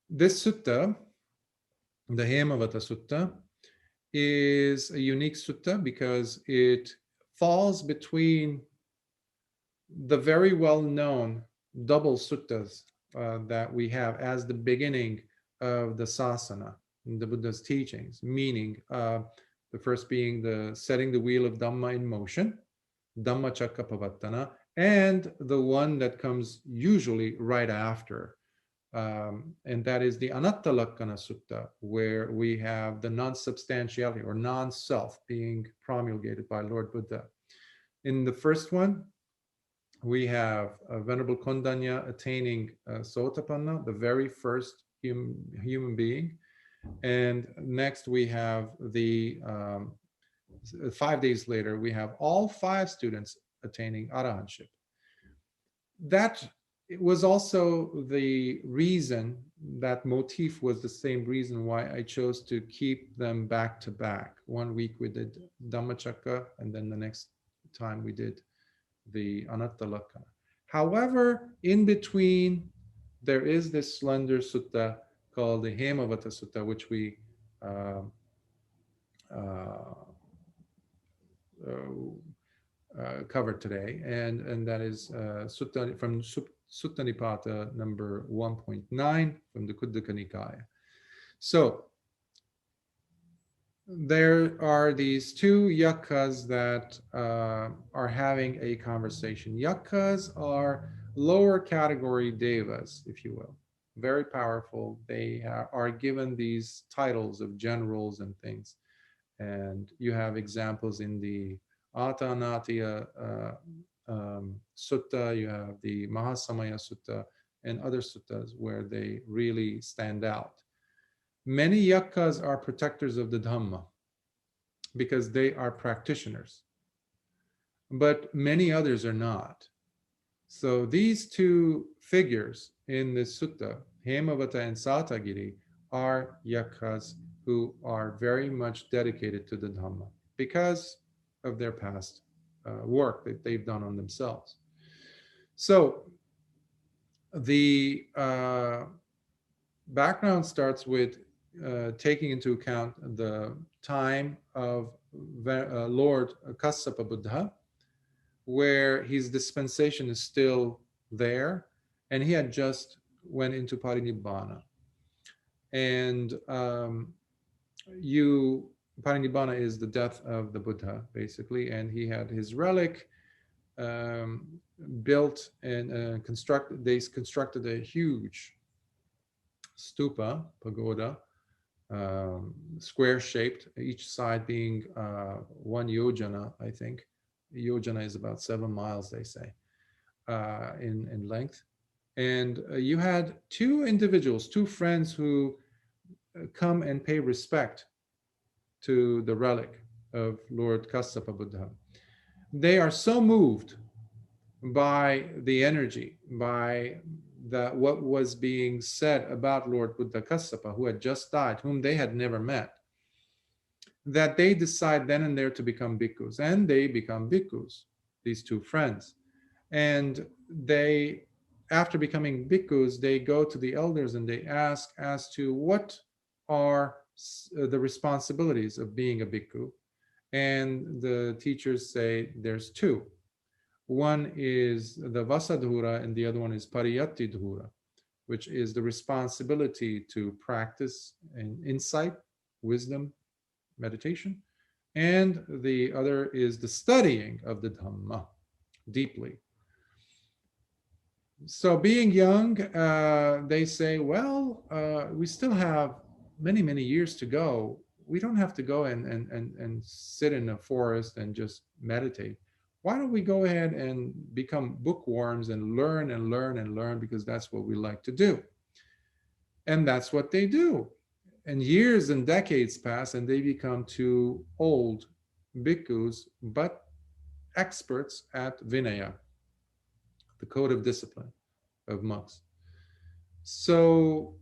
This sutta, the Hemavata Sutta, is a unique sutta because it falls between the very well-known double suttas that we have as the beginning of the sasana, the Buddha's teachings, meaning the first being the setting the wheel of Dhamma in motion, Dhammacakkappavattana, and the one that comes usually right after, and that is the Untitled Sutta, where we have the non-substantiality or non-self being promulgated by Lord Buddha. In the first one, we have Venerable Kondanya attaining Sotapanna, the very first human being. And next we have the 5 days later, we have all 5 students attaining arahantship. That was also the reason, that motif was the same reason why I chose to keep them back to back. 1 week we did Dhammacakka, and then the next time we did the Untitled. However, in between, there is this slender sutta called the Hemavata Sutta, which we covered today, and that is sutta from Sutta Nipāta number 1.9 from the Kuddaka Nikāya. So there are these 2 Yakkhas that are having a conversation. Yakkhas are lower category devas, if you will, very powerful. They are given these titles of generals and things. And you have examples in the Atanatiya Sutta, you have the Mahasamaya Sutta, and other suttas where they really stand out. Many Yakkhas are protectors of the Dhamma because they are practitioners, but many others are not. So these 2 figures in this sutta, Hemavata and Sātāgiri, are Yakkhas who are very much dedicated to the Dhamma because of their past work that they've done on themselves. So the background starts with taking into account the time of Lord Kassapa Buddha, where his dispensation is still there, and he had just went into parinibbana. And parinibbana is the death of the Buddha, basically, and he had his relic built and constructed. They constructed a huge stupa, pagoda, square-shaped, each side being 1 yojana, I think. Yojana is about 7 miles, they say, in length. And you had 2 individuals, 2 friends who come and pay respect to the relic of Lord Kassapa Buddha. They are so moved by the energy, by what was being said about Lord Buddha Kassapa, who had just died, whom they had never met, that they decide then and there to become bhikkhus. And they become bhikkhus, these 2 friends. And they, after becoming bhikkhus, they go to the elders and they ask as to what are the responsibilities of being a bhikkhu. And the teachers say there's 2. One is the Vasadhura and the other one is Pariyattidhura, which is the responsibility to practice and insight, wisdom, meditation. And the other is the studying of the Dhamma deeply. So being young, they say, well, we still have many, many years to go. We don't have to go and sit in a forest and just meditate. Why don't we go ahead and become bookworms and learn and learn and learn, because that's what we like to do. And that's what they do. And years and decades pass and they become 2 old bhikkhus, but experts at Vinaya, the code of discipline of monks. So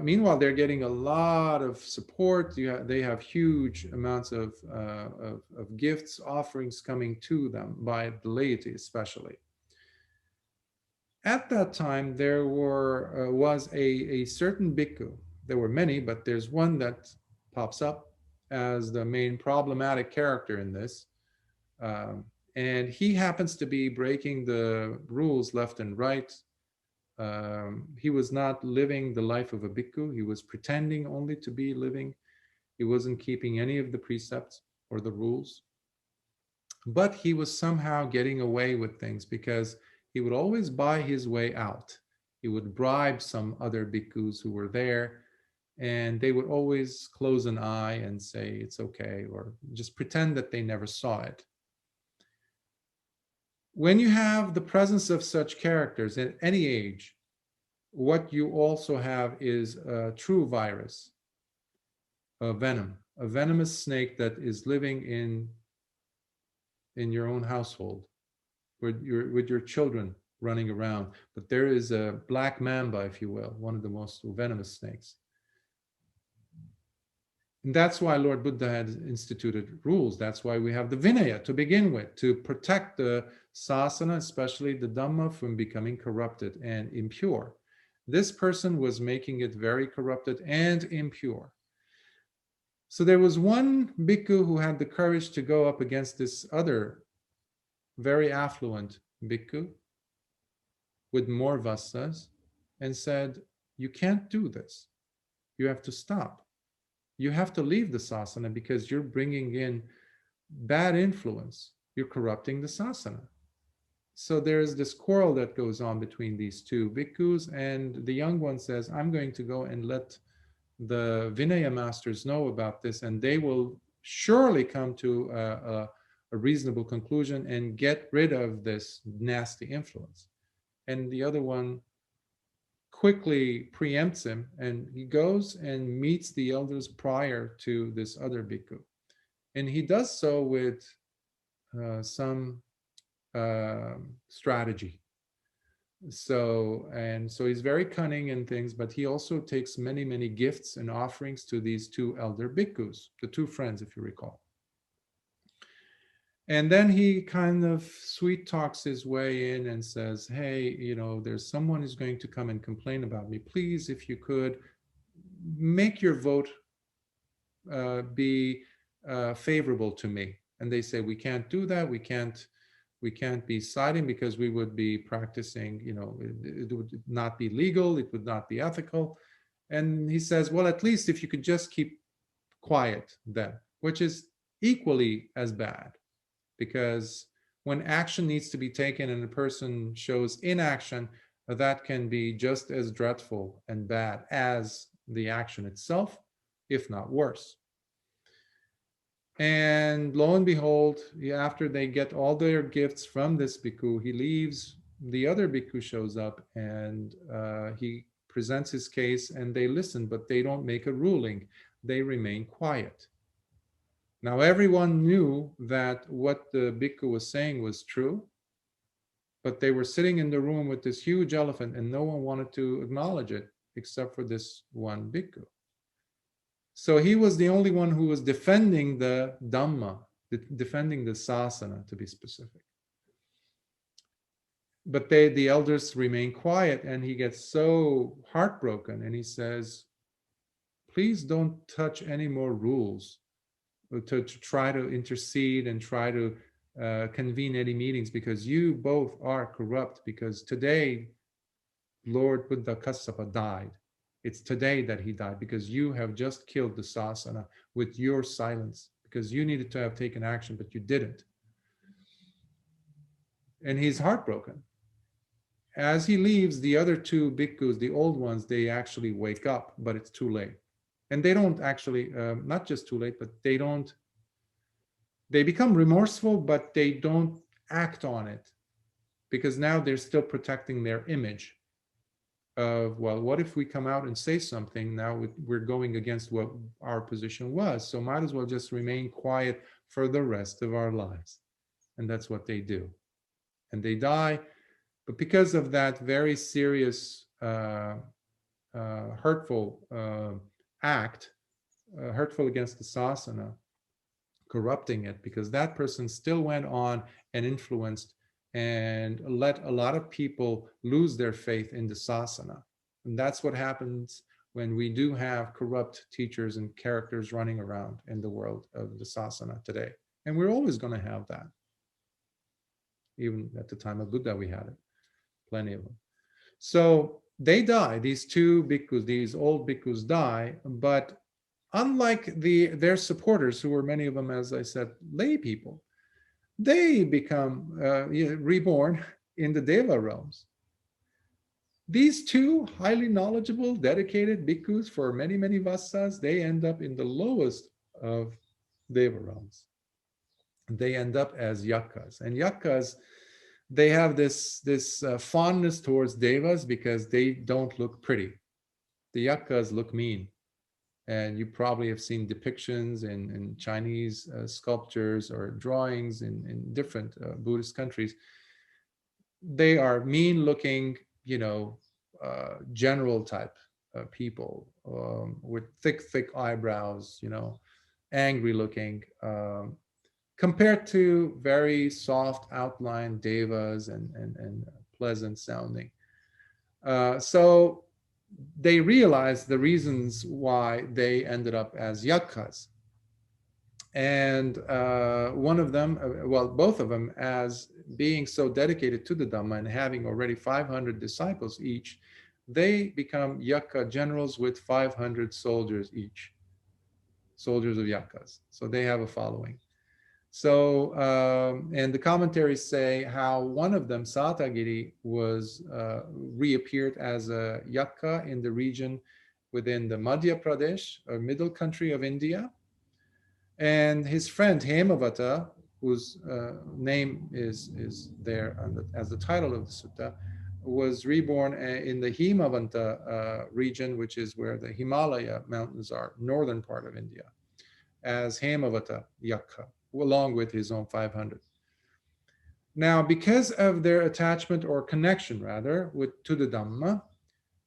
meanwhile, they're getting a lot of support. They have huge amounts of gifts, offerings coming to them by the laity especially. At that time, there was a certain bhikkhu. There were many, but there's one that pops up as the main problematic character in this. Um, and he happens to be breaking the rules left and right. He was not living the life of a bhikkhu. He was pretending only to be living. He wasn't keeping any of the precepts or the rules. But he was somehow getting away with things because he would always buy his way out. He would bribe some other bhikkhus who were there, and they would always close an eye and say it's okay, or just pretend that they never saw it. When you have the presence of such characters at any age, what you also have is a true virus, a venom, a venomous snake that is living in your own household, with your children running around. But there is a black mamba, if you will, one of the most venomous snakes. And that's why Lord Buddha had instituted rules. That's why we have the Vinaya to begin with, to protect the sasana, especially the Dhamma, from becoming corrupted and impure. This person was making it very corrupted and impure. So there was one bhikkhu who had the courage to go up against this other very affluent bhikkhu with more vasas and said, you can't do this. You have to stop. You have to leave the sasana because you're bringing in bad influence. You're corrupting the sasana. So there's this quarrel that goes on between these two bhikkhus, and the young one says, I'm going to go and let the Vinaya masters know about this, and they will surely come to a reasonable conclusion and get rid of this nasty influence. And the other one quickly preempts him, and he goes and meets the elders prior to this other bhikkhu. And he does so with some strategy. So he's very cunning and things, but he also takes many, many gifts and offerings to these two elder bhikkhus, the two friends, if you recall. And then he kind of sweet talks his way in and says, hey, there's someone who's going to come and complain about me. Please, if you could, make your vote be favorable to me. And they say, we can't do that. We can't be siding because we would be practicing, it would not be legal. It would not be ethical. And he says, well, at least if you could just keep quiet then, which is equally as bad. Because when action needs to be taken and a person shows inaction, that can be just as dreadful and bad as the action itself, if not worse. And lo and behold, after they get all their gifts from this bhikkhu, he leaves. The other bhikkhu shows up and he presents his case, and they listen, but they don't make a ruling. They remain quiet. Now, everyone knew that what the bhikkhu was saying was true, but they were sitting in the room with this huge elephant, and no one wanted to acknowledge it except for this one bhikkhu. So he was the only one who was defending the Dhamma, defending the sasana, to be specific. But the elders remain quiet, and he gets so heartbroken, and he says, please don't touch any more rules to try to intercede and try to convene any meetings, because you both are corrupt. Because today, Lord Kuddaka died. It's today that he died because you have just killed the sasana with your silence, because you needed to have taken action, but you didn't. And he's heartbroken. As he leaves, the other two bhikkhus, the old ones, they actually wake up, but it's too late. And they don't actually, not just too late, but they become remorseful, but they don't act on it, because now they're still protecting their image of, well, what if we come out and say something? Now we're going against what our position was, so might as well just remain quiet for the rest of our lives. And that's what they do. And they die. But because of that very serious, hurtful act, hurtful against the sasana, corrupting it, because that person still went on and influenced and let a lot of people lose their faith in the sasana. And that's what happens when we do have corrupt teachers and characters running around in the world of the sasana today. And we're always going to have that. Even at the time of Buddha, we had it, plenty of them. So they die, these two bhikkhus, these old bhikkhus die, but unlike their supporters, who were many of them, as I said, lay people, they become reborn in the Deva realms. These two highly knowledgeable, dedicated bhikkhus for many, many vassas, they end up in the lowest of Deva realms. They end up as Yakkhas. And Yakkhas, they have this fondness towards Devas because they don't look pretty. The Yakkhas look mean. And you probably have seen depictions in Chinese sculptures or drawings in different Buddhist countries. They are mean-looking, general type people with thick eyebrows, angry-looking, compared to very soft outline devas and pleasant sounding. So they realized the reasons why they ended up as Yakkhas. And one of them, both of them, as being so dedicated to the Dhamma and having already 500 disciples each, they become Yakkha generals with 500 soldiers each, soldiers of Yakkhas. So they have a following. So, and the commentaries say how one of them, Sātāgiri, was reappeared as a Yakkha in the region within the Madhya Pradesh, or middle country of India. And his friend Hemavata, whose name is there as the title of the sutta, was reborn in the Hemavata region, which is where the Himalaya mountains are, northern part of India, as Hemavata Yakkha, along with his own 500. Now, because of their attachment or connection, rather, to the Dhamma,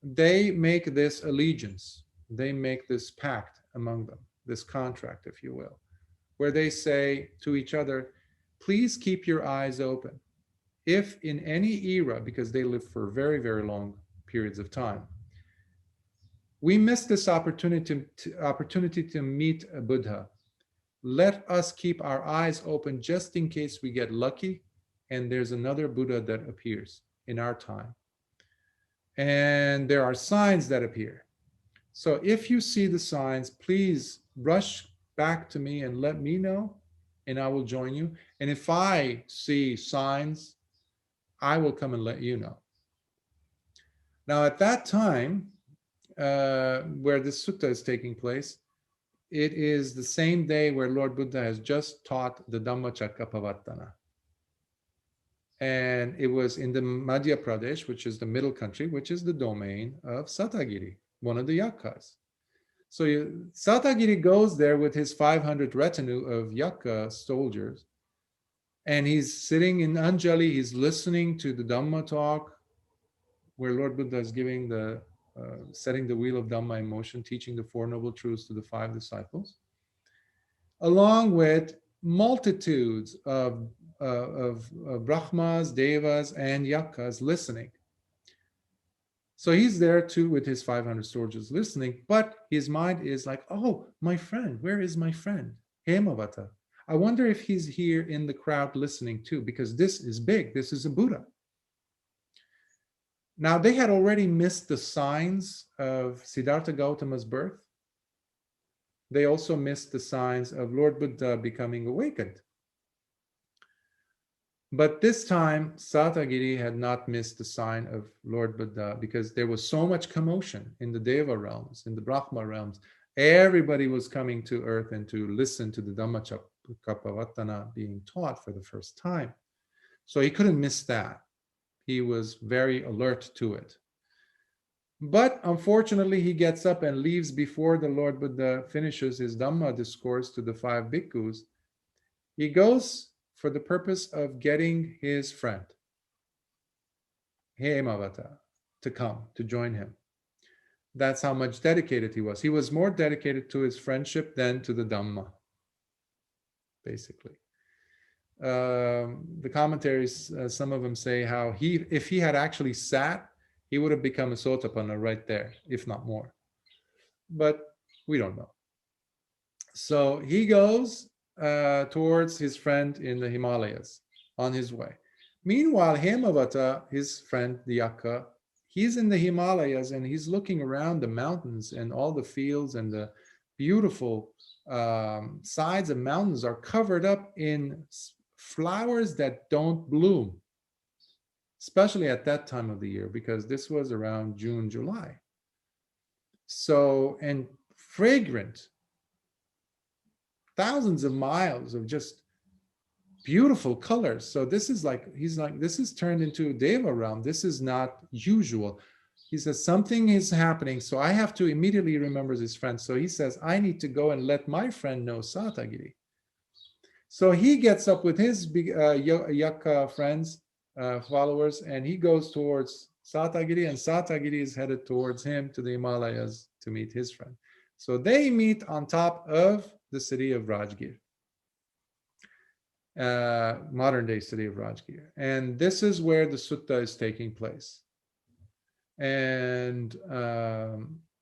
they make this allegiance. They make this pact among them, this contract, if you will, where they say to each other, please keep your eyes open. If in any era, because they live for very, very long periods of time, we miss this opportunity to meet a Buddha, let us keep our eyes open just in case we get lucky and there's another Buddha that appears in our time. And there are signs that appear. So if you see the signs, please rush back to me and let me know, and I will join you. And if I see signs, I will come and let you know. Now, at that time, where this sutta is taking place, it is the same day where Lord Buddha has just taught the Dhammacakkappavattana. And it was in the Madhya Pradesh, which is the middle country, which is the domain of Sātāgiri, one of the Yakkhas. So Sātāgiri goes there with his 500 retinue of Yakkha soldiers, and he's sitting in Anjali, he's listening to the Dhamma talk, where Lord Buddha is giving setting the wheel of Dhamma in motion, teaching the Four Noble Truths to the 5 disciples, along with multitudes of Brahmas, Devas, and Yakkhas listening. So he's there too with his 500 soldiers listening, but his mind is like, oh, my friend, where is my friend? Hemavata. I wonder if he's here in the crowd listening too, because this is big. This is a Buddha. Now, they had already missed the signs of Siddhartha Gautama's birth. They also missed the signs of Lord Buddha becoming awakened. But this time, Sātāgiri had not missed the sign of Lord Buddha because there was so much commotion in the Deva realms, in the Brahma realms. Everybody was coming to earth and to listen to the Dhammacakkappavattana being taught for the first time. So he couldn't miss that. He was very alert to it. But unfortunately, he gets up and leaves before the Lord Buddha finishes his Dhamma discourse to the 5 bhikkhus. He goes for the purpose of getting his friend, Hemavata, to come, to join him. That's how much dedicated he was. He was more dedicated to his friendship than to the Dhamma, basically. The commentaries, some of them say how if he had actually sat, he would have become a Sotapanna right there, if not more. But we don't know. So he goes towards his friend in the Himalayas on his way. Meanwhile, Hemavata, his friend, the Yakkha, he's in the Himalayas and he's looking around the mountains, and all the fields and the beautiful sides of mountains are covered up in flowers that don't bloom, especially at that time of the year, because this was around June, July. So, and fragrant, thousands of miles of just beautiful colors. So this is like, he's like, this is turned into a Deva realm. This is not usual. He says, something is happening. So I have to immediately remember his friend. So he says, I need to go and let my friend know Sātāgiri. So he gets up with his Yakkha friends, followers, and he goes towards Sātāgiri, and Sātāgiri is headed towards him to the Himalayas to meet his friend. So they meet on top of the city of Rajgir, modern day city of Rajgir. And this is where the sutta is taking place. And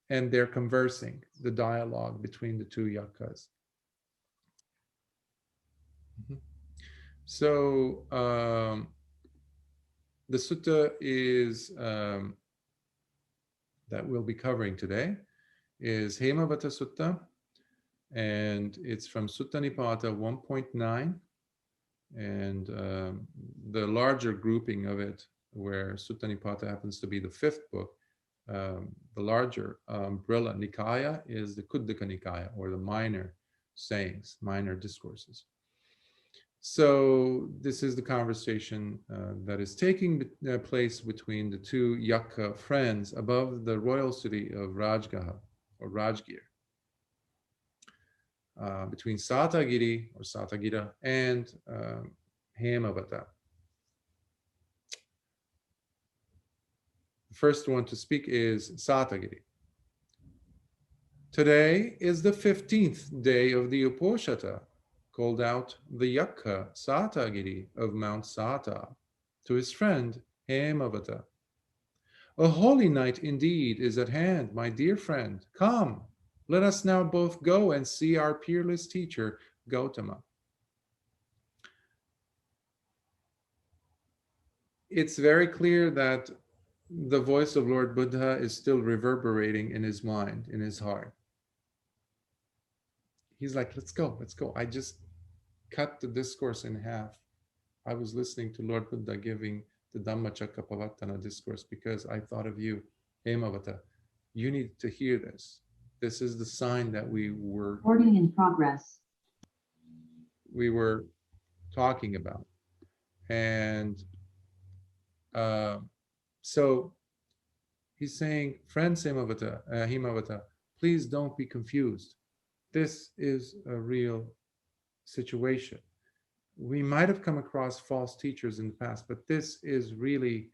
they're conversing, the dialogue between the two Yakkhas. So the sutta is that we'll be covering today is Hemavata Sutta, and it's from Sutta Nipāta 1.9, and the larger grouping of it, where Sutta Nipāta happens to be the fifth book, the larger umbrella Nikāya is the Kuddaka Nikāya, or the minor sayings, minor discourses. So this is the conversation that is taking place between the two Yakkha friends above the royal city of Rajgah or Rajgir, between Sātāgiri or Sātāgira and Hemavata. The first one to speak is Sātāgiri. Today is the 15th day of the Uposhata, called out the Yakkha Sātāgiri of Mount Sāta to his friend Hemavata. A holy night indeed is at hand, my dear friend. Come, let us now both go and see our peerless teacher, Gautama. It's very clear that the voice of Lord Buddha is still reverberating in his mind, in his heart. He's like, let's go, let's go. I just cut the discourse in half. I was listening to Lord Buddha giving the Dhammacakkappavattana discourse because I thought of you, Hemavata. You need to hear this. This is the sign that we were recording in progress. We were talking about. And so he's saying, friends Hemavata, please don't be confused. This is a real situation. We might have come across false teachers in the past, but this is really,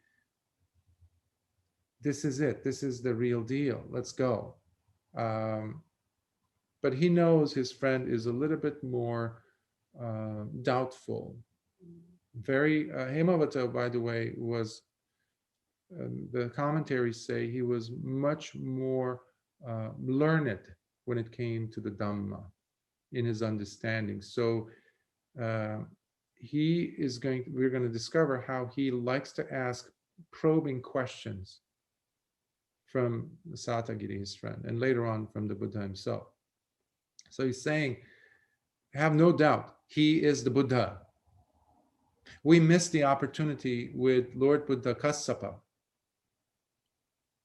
this is it. This is the real deal. Let's go. But he knows his friend is a little bit more doubtful. Hemavata, by the way, was, the commentaries say he was much more learned when it came to the Dhamma in his understanding. So we're going to discover how he likes to ask probing questions from Sātāgiri, his friend, and later on from the Buddha himself. So he's saying, have no doubt, he is the Buddha. We missed the opportunity with Lord Buddha Kassapa.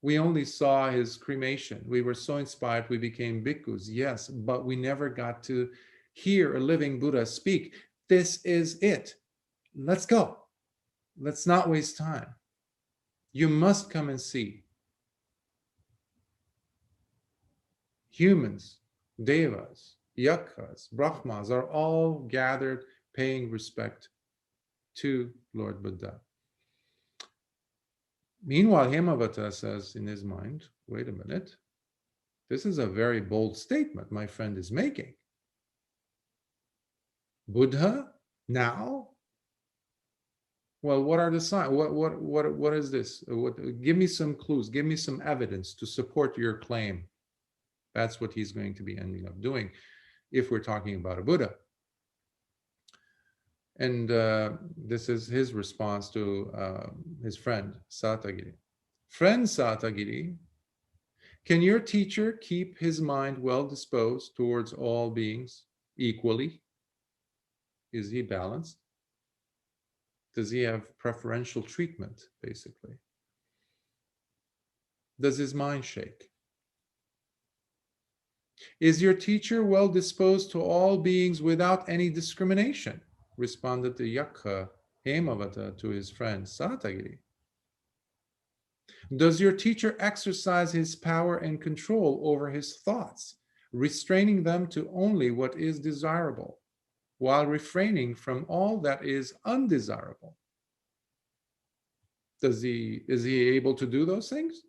We only saw his cremation. We were so inspired, we became bhikkhus, yes, but we never got to hear a living Buddha speak. This is it. Let's go. Let's not waste time. You must come and see. Humans, devas, yakkhas, brahmas are all gathered paying respect to Lord Buddha. Meanwhile, Hemavata says in his mind, wait a minute, this is a very bold statement my friend is making. Buddha now Well, what are the signs? What is this? Give me some clues. Give me some evidence to support your claim. That's what he's going to be ending up doing if we're talking about a Buddha. And this is his response to his friend Sātāgiri. Friend Sātāgiri, can your teacher keep his mind well disposed towards all beings equally? Is he balanced? Does he have preferential treatment, basically? Does his mind shake? Is your teacher well disposed to all beings without any discrimination? Responded the Yakkha Hemavata to his friend Sātāgiri. Does your teacher exercise his power and control over his thoughts, restraining them to only what is desirable, while refraining from all that is undesirable? Is he able to do those things?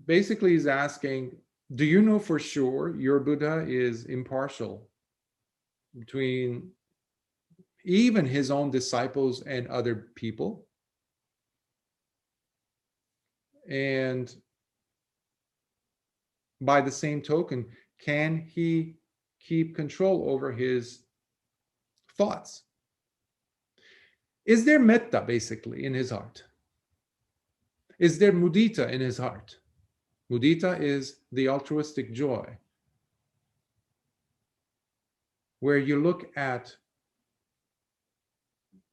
Basically, he's asking, do you know for sure your Buddha is impartial between even his own disciples and other people? And by the same token, can he keep control over his thoughts? Is there metta basically in his heart? Is there mudita in his heart? Mudita is the altruistic joy, where you look at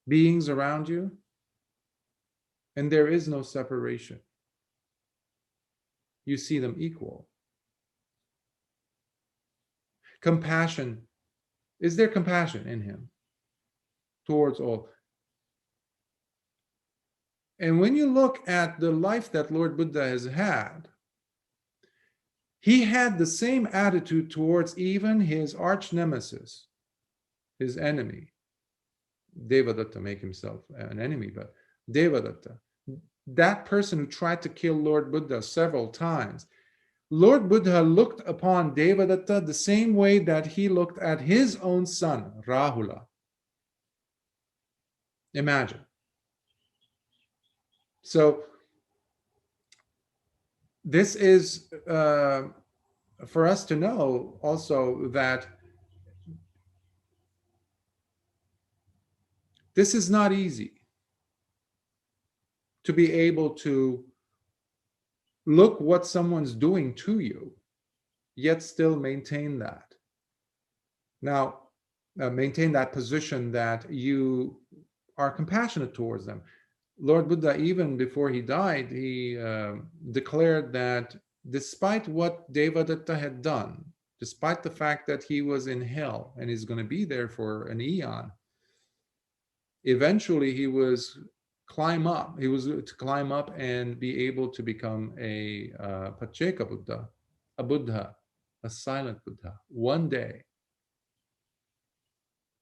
beings around you and there is no separation. You see them equal. Compassion, is there compassion in him towards all? And when you look at the life that Lord Buddha has had, he had the same attitude towards even his arch nemesis, his enemy. Devadatta make himself an enemy, but Devadatta, that person who tried to kill Lord Buddha several times, Lord Buddha looked upon Devadatta the same way that he looked at his own son, Rahula. Imagine. So this is for us to know also that this is not easy to be able to look what someone's doing to you, yet still maintain that. Now, maintain that position that you are compassionate towards them. Lord Buddha, even before he died, he declared that despite what Devadatta had done, despite the fact that he was in hell and is going to be there for an eon, eventually he was to climb up and be able to become a Pacceka Buddha, a silent Buddha, one day.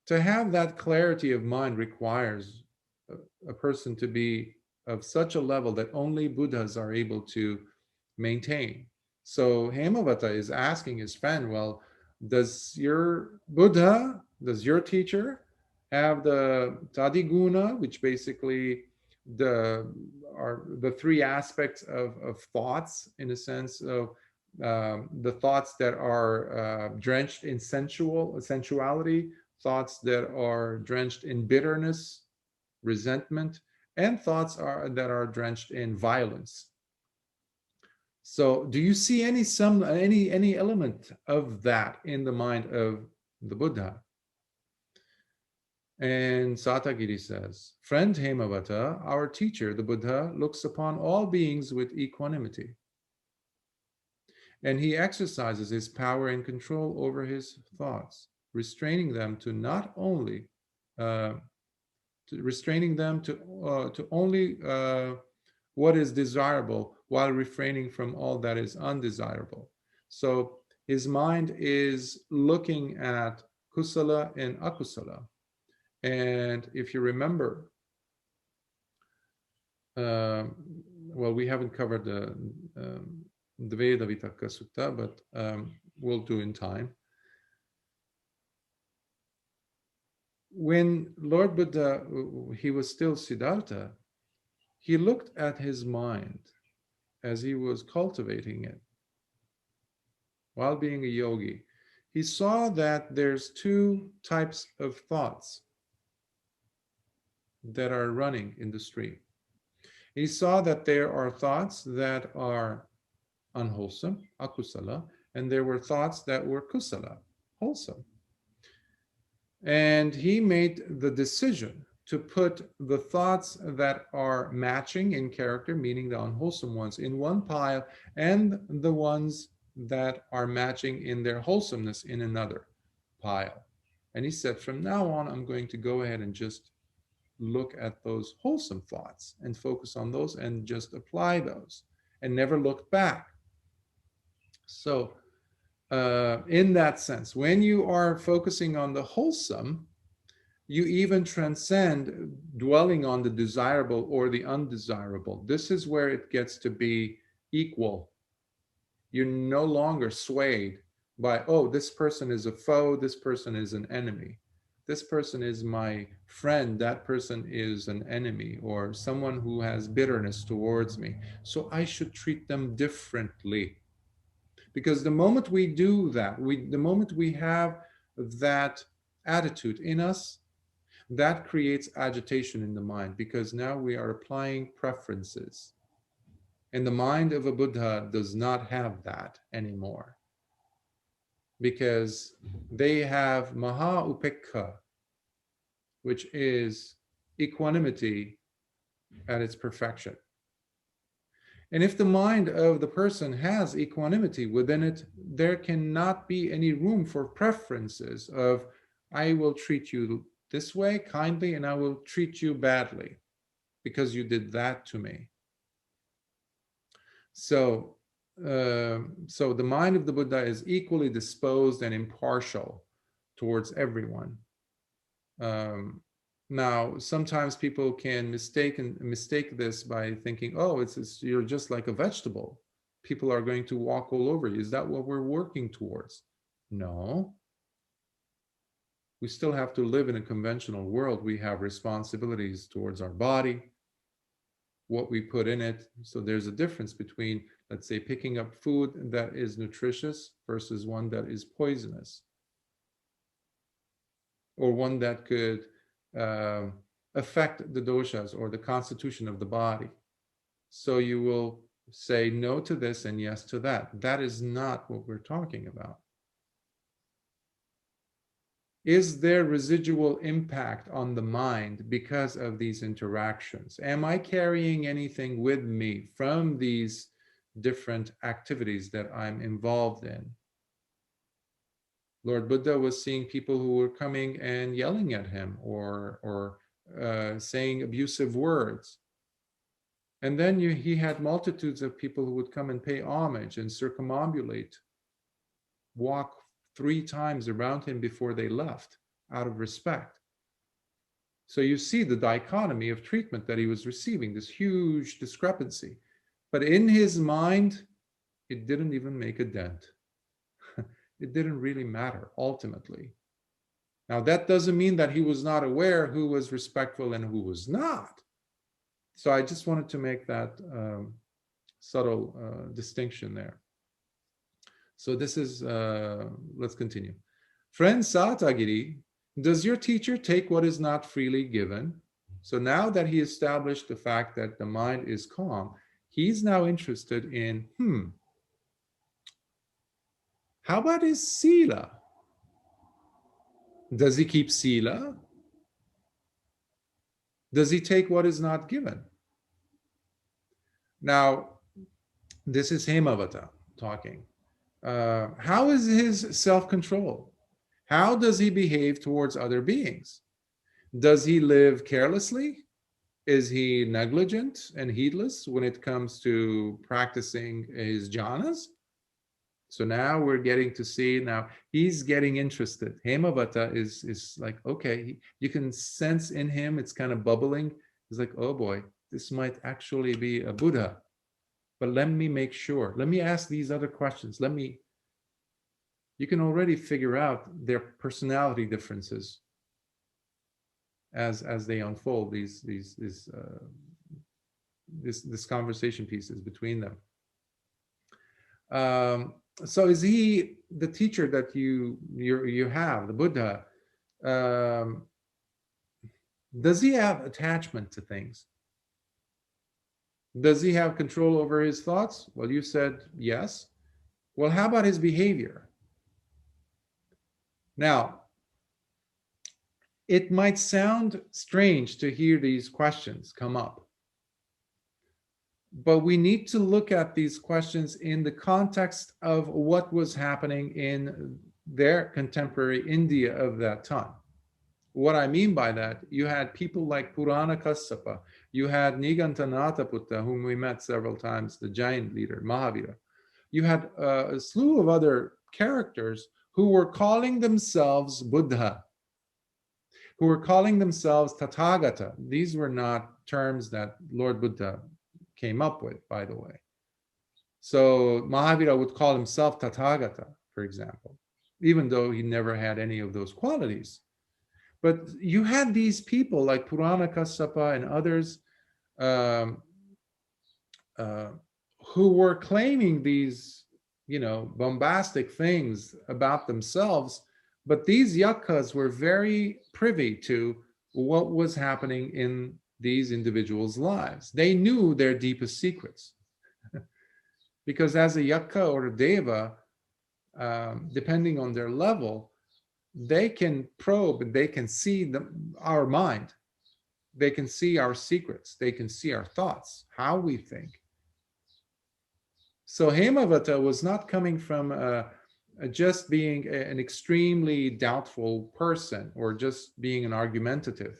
To have that clarity of mind requires a person to be of such a level that only Buddhas are able to maintain. So Hemavata is asking his friend, well, does your Buddha, does your teacher have the tadiguna, which basically are the three aspects of thoughts, in a sense of the thoughts that are drenched in sensuality, thoughts that are drenched in bitterness, resentment, and thoughts that are drenched in violence. So do you see any element of that in the mind of the Buddha? And Sātāgiri says, friend Hemavata, our teacher, the Buddha, looks upon all beings with equanimity. And he exercises his power and control over his thoughts, restraining them to not only only what is desirable, while refraining from all that is undesirable. So his mind is looking at kusala and akusala. And if you remember, well, we haven't covered the Veda Vitakka Sutta, but we'll do in time. when Lord Buddha, he was still Siddhartha, he looked at his mind as he was cultivating it while being a yogi. He saw that there's two types of thoughts that are running in the stream. He saw that there are thoughts that are unwholesome, akusala, and there were thoughts that were kusala, wholesome. And he made the decision to put the thoughts that are matching in character, meaning the unwholesome ones, in one pile, and the ones that are matching in their wholesomeness in another pile. And he said, from now on, I'm going to go ahead and just look at those wholesome thoughts and focus on those and just apply those and never look back. So in that sense, when you are focusing on the wholesome, you even transcend dwelling on the desirable or the undesirable. This is where it gets to be equal. You're no longer swayed by, oh, this person is a foe, this person is an enemy. This person is my friend, that person is an enemy, or someone who has bitterness towards me. So I should treat them differently. Because the moment we do that, the moment we have that attitude in us, that creates agitation in the mind, because now we are applying preferences. And the mind of a Buddha does not have that anymore, because they have Maha Upekkha, which is equanimity at its perfection. And if the mind of the person has equanimity within it, there cannot be any room for preferences of, I will treat you this way kindly and I will treat you badly because you did that to me. So the mind of the Buddha is equally disposed and impartial towards everyone. Now, sometimes people can mistake this by thinking, oh, it's you're just like a vegetable. People are going to walk all over you. Is that what we're working towards? No. We still have to live in a conventional world. We have responsibilities towards our body, what we put in it. So there's a difference between, let's say, picking up food that is nutritious versus one that is poisonous, or one that could affect the doshas or the constitution of the body. So you will say no to this and yes to that. That is not what we're talking about. Is there residual impact on the mind because of these interactions? Am I carrying anything with me from these different activities that I'm involved in? Lord Buddha was seeing people who were coming and yelling at him or saying abusive words. And then he had multitudes of people who would come and pay homage and circumambulate, walk 3 times around him before they left out of respect. So you see the dichotomy of treatment that he was receiving, this huge discrepancy. But in his mind, it didn't even make a dent. It didn't really matter ultimately. Now, that doesn't mean that he was not aware who was respectful and who was not. So I just wanted to make that subtle distinction there. So this is, let's continue. Friend Sātāgiri, does your teacher take what is not freely given? So now that he established the fact that the mind is calm, he's now interested in, how about his sila? Does he keep sila? Does he take what is not given? Now, this is Hemavata talking. How is his self-control? How does he behave towards other beings? Does he live carelessly? Is he negligent and heedless when it comes to practicing his jhanas? So now we're getting to see, now he's getting interested. Hemavata is like, okay, you can sense in him, it's kind of bubbling. He's like, oh boy, this might actually be a Buddha. But let me make sure. Let me ask these other questions. You can already figure out their personality differences. as they unfold this conversation pieces between them. So is he the teacher that you have, the Buddha? Does he have attachment to things? Does he have control over his thoughts? Well, you said yes. Well, how about his behavior? Now, it might sound strange to hear these questions come up, but we need to look at these questions in the context of what was happening in their contemporary India of that time. What I mean by that, you had people like Purana Kassapa, you had Nigantanataputta, whom we met several times, the giant leader, Mahavira. You had a slew of other characters who were calling themselves Buddha, who were calling themselves Tathagata. These were not terms that Lord Buddha came up with, by the way. So Mahavira would call himself Tathagata, for example, even though he never had any of those qualities. But you had these people like Purana Kassapa and others who were claiming these, bombastic things about themselves. But these Yakkhas were very privy to what was happening in these individuals' lives. They knew their deepest secrets. Because as a Yakkha or a Deva, depending on their level, they can probe, they can see our mind. They can see our secrets. They can see our thoughts, how we think. So Hemavata was not coming from just being an extremely doubtful person or just being an argumentative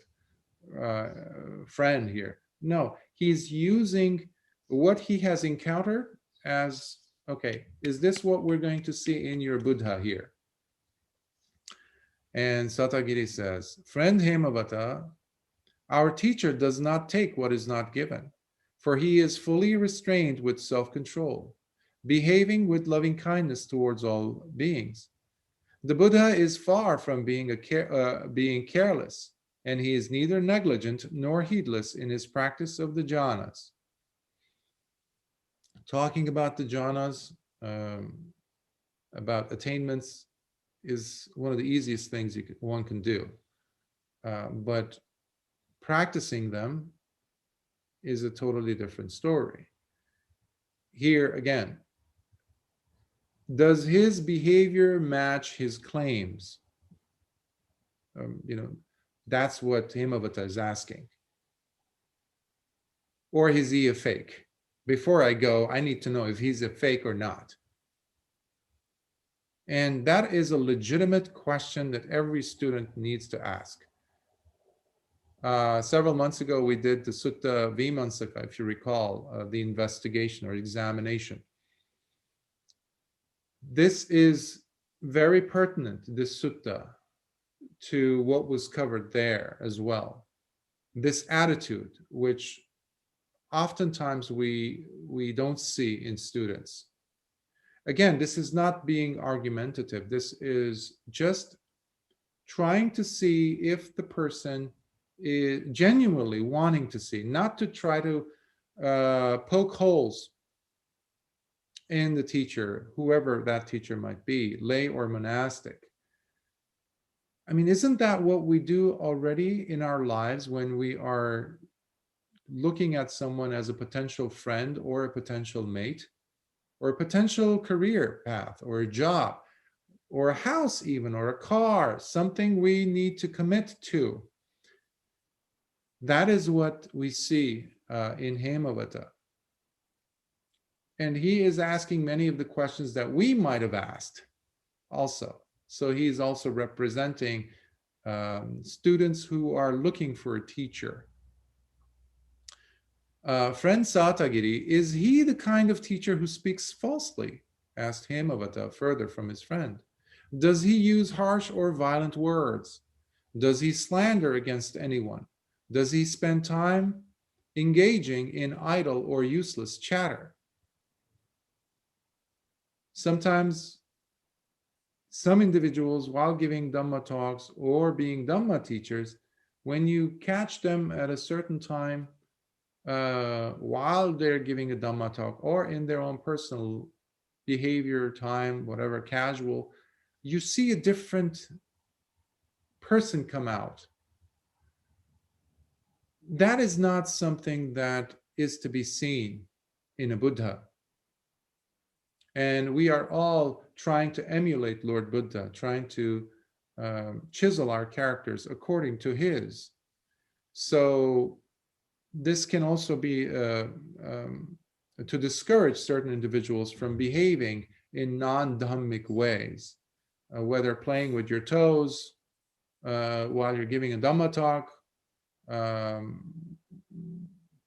friend here. No, he's using what he has encountered as, okay, is this what we're going to see in your Buddha here? And Sātāgiri says, friend Hemavata, our teacher does not take what is not given, for he is fully restrained with self-control, behaving with loving kindness towards all beings. The Buddha is far from being careless, and he is neither negligent nor heedless in his practice of the jhanas. Talking about the jhanas, about attainments, is one of the easiest things one can do. But practicing them is a totally different story. Here again, does his behavior match his claims? That's what Hemavata is asking. Or is he a fake? Before I go, I need to know if he's a fake or not. And that is a legitimate question that every student needs to ask. Several months ago, we did the Sutta Vimansaka, if you recall, the investigation or examination. This is very pertinent, this sutta, to what was covered there as well. This attitude, which oftentimes we don't see in students. Again, this is not being argumentative. This is just trying to see if the person is genuinely wanting to see, not to try to poke holes in the teacher, whoever that teacher might be, lay or monastic. I mean, isn't that what we do already in our lives when we are looking at someone as a potential friend or a potential mate or a potential career path or a job or a house even, or a car, something we need to commit to? That is what we see in Hemavata. And he is asking many of the questions that we might have asked also. So he's also representing students who are looking for a teacher. Friend Sātāgiri, is he the kind of teacher who speaks falsely? Asked Hemavata further from his friend. Does he use harsh or violent words? Does he slander against anyone? Does he spend time engaging in idle or useless chatter? Sometimes some individuals, while giving Dhamma talks or being Dhamma teachers, when you catch them at a certain time, while they're giving a Dhamma talk or in their own personal behavior, time, whatever, casual, you see a different person come out. That is not something that is to be seen in a Buddha. And we are all trying to emulate Lord Buddha, trying to chisel our characters according to his. So this can also be to discourage certain individuals from behaving in non-Dhammic ways, whether playing with your toes while you're giving a Dhamma talk,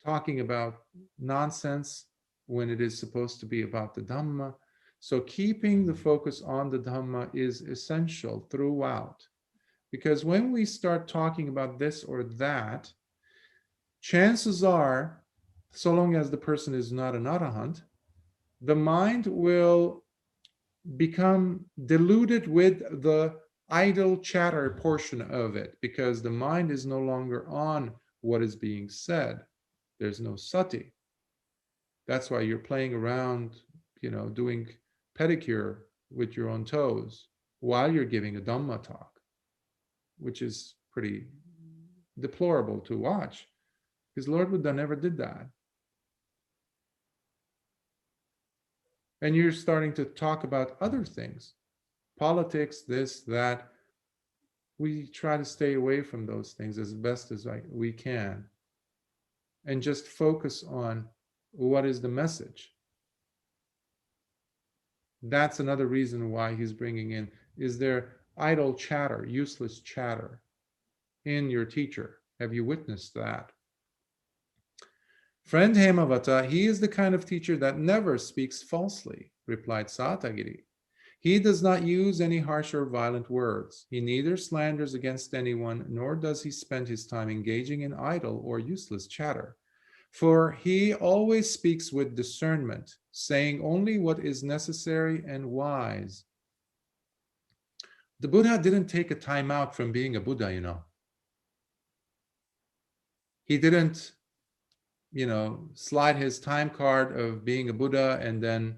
talking about nonsense when it is supposed to be about the Dhamma. So keeping the focus on the Dhamma is essential throughout. Because when we start talking about this or that, chances are, so long as the person is not an arahant, the mind will become diluted with the idle chatter portion of it, because the mind is no longer on what is being said. There's no sati. That's why you're playing around, doing pedicure with your own toes while you're giving a Dhamma talk, which is pretty deplorable to watch, because Lord Buddha never did that. And you're starting to talk about other things, politics, this, that. We try to stay away from those things as best as we can, and just focus on what is the message. That's another reason why he's bringing in, is there idle chatter, useless chatter in your teacher? Have you witnessed that? Friend Hemavata, he is the kind of teacher that never speaks falsely, replied Sātāgiri. He does not use any harsh or violent words. He neither slanders against anyone, nor does he spend his time engaging in idle or useless chatter. For he always speaks with discernment, saying only what is necessary and wise. The Buddha didn't take a time out from being a Buddha, He didn't, slide his time card of being a Buddha and then,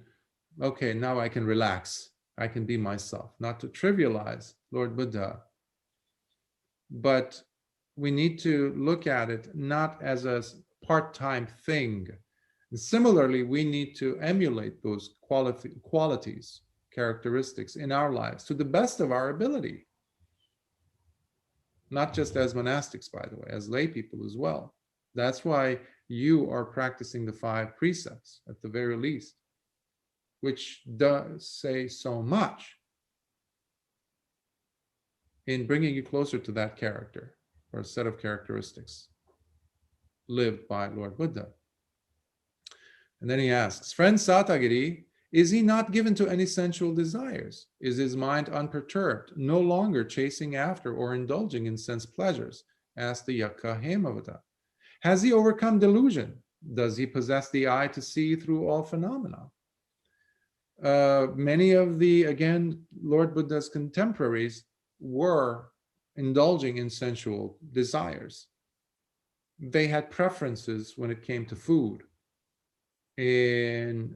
okay, now I can relax. I can be myself. Not to trivialize Lord Buddha, but we need to look at it not as a part-time thing. And similarly, we need to emulate those qualities, characteristics in our lives to the best of our ability. Not just as monastics, by the way, as lay people as well. That's why you are practicing the 5 precepts at the very least, which does say so much in bringing you closer to that character or a set of characteristics lived by Lord Buddha. And then he asks, friend Sātāgiri, is he not given to any sensual desires? Is his mind unperturbed, no longer chasing after or indulging in sense pleasures? Asked the Yakkha Hemavata. Has he overcome delusion? Does he possess the eye to see through all phenomena? Many of the, again, Lord Buddha's contemporaries were indulging in sensual desires. They had preferences when it came to food, in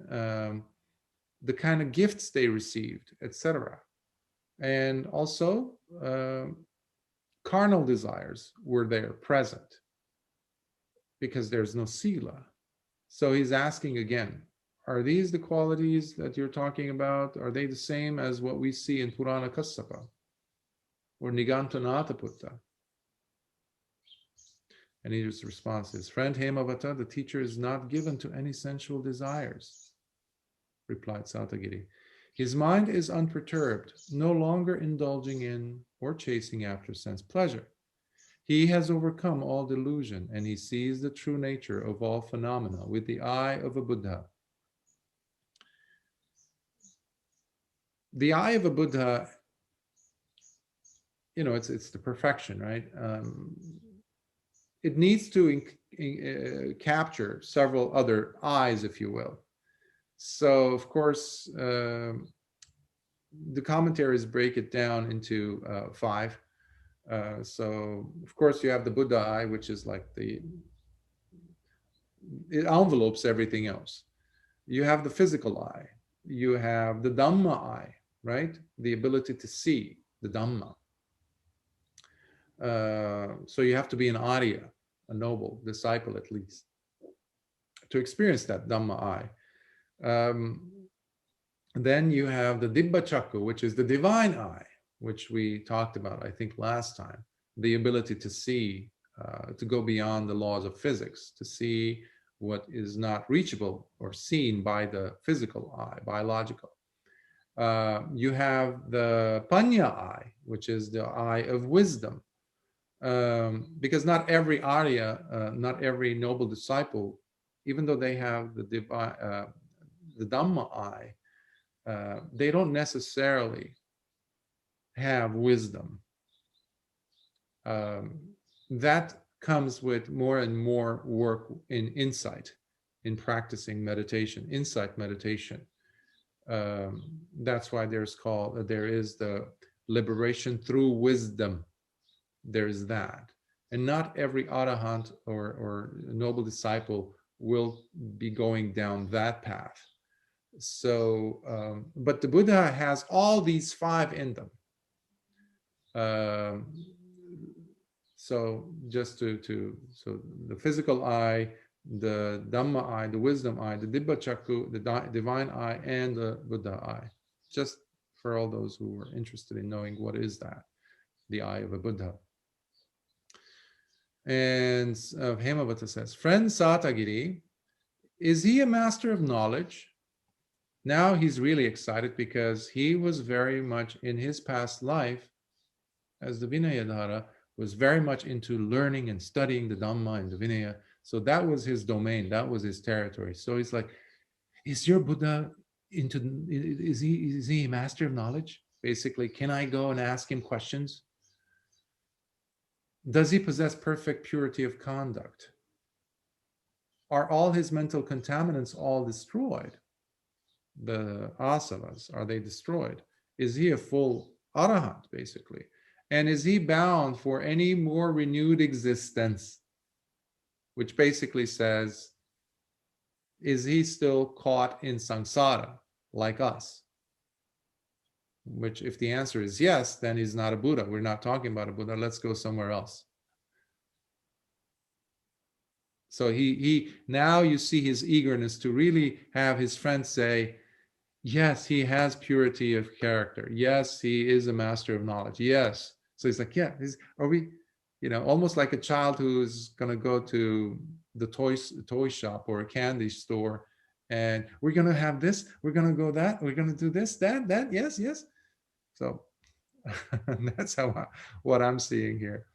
the kind of gifts they received, etc. And also carnal desires were there present, because there's no sila. So he's asking again, are these the qualities that you're talking about? Are they the same as what we see in Purana Kassapa or Nigantanataputta? And his response is, friend Hemavata, the teacher is not given to any sensual desires, replied Sātāgiri. His mind is unperturbed, no longer indulging in or chasing after sense pleasure. He has overcome all delusion, and he sees the true nature of all phenomena with the eye of a Buddha. The eye of a Buddha, it's the perfection, right? It needs to capture several other eyes, if you will. So, of course, the commentaries break it down into 5. So of course you have the Buddha eye, which is like it envelopes everything else. You have the physical eye. You have the Dhamma eye, right? The ability to see the Dhamma. So you have to be an Arya, a noble disciple at least, to experience that Dhamma eye. Then you have the Dhammacakka, which is the divine eye, which we talked about, I think, last time. The ability to see, to go beyond the laws of physics, to see what is not reachable or seen by the physical eye, biological. You have the Panya eye, which is the eye of wisdom. Because not every Arya, not every noble disciple, even though they have the Dhamma eye, they don't necessarily have wisdom. That comes with more and more work in insight, in practicing meditation, insight meditation. That's why there is the liberation through wisdom. There's that. And not every arahant or noble disciple will be going down that path. So, but the Buddha has all these 5 in them. So just so the physical eye, the Dhamma eye, the wisdom eye, the Dhammacakka, the divine eye, and the Buddha eye. Just for all those who are interested in knowing what is that, the eye of a Buddha. And Hemavata says, friend Sātāgiri, is he a master of knowledge? Now he's really excited because he was very much in his past life as the Vinayadhara, was very much into learning and studying the Dhamma and the Vinaya. So that was his domain, that was his territory. So he's like, is your Buddha is he a master of knowledge? Basically, can I go and ask him questions? Does he possess perfect purity of conduct? Are all his mental contaminants all destroyed? The asavas, are they destroyed? Is he a full arahant, basically? And is he bound for any more renewed existence? Which basically says, is he still caught in samsara like us? Which, if the answer is yes, then he's not a Buddha. We're not talking about a Buddha. Let's go somewhere else. So he now you see his eagerness to really have his friend say, yes, he has purity of character. Yes, he is a master of knowledge. Yes. So he's like, yeah, are we, almost like a child who's going to go to the toy shop or a candy store, and we're going to have this, we're going to go that, we're going to do this, that, yes. So that's what I'm seeing here.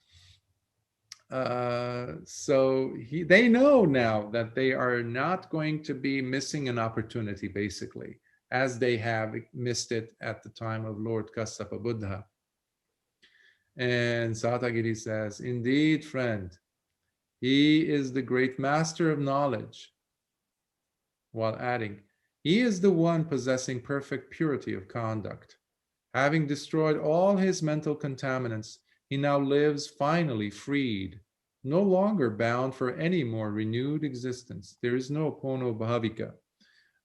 So they know now that they are not going to be missing an opportunity, basically, as they have missed it at the time of Lord Kassapa Buddha. And Sātāgiri says, indeed, friend, he is the great master of knowledge, while adding, he is the one possessing perfect purity of conduct. Having destroyed all his mental contaminants, he now lives finally freed, no longer bound for any more renewed existence. There is no pono bhavika,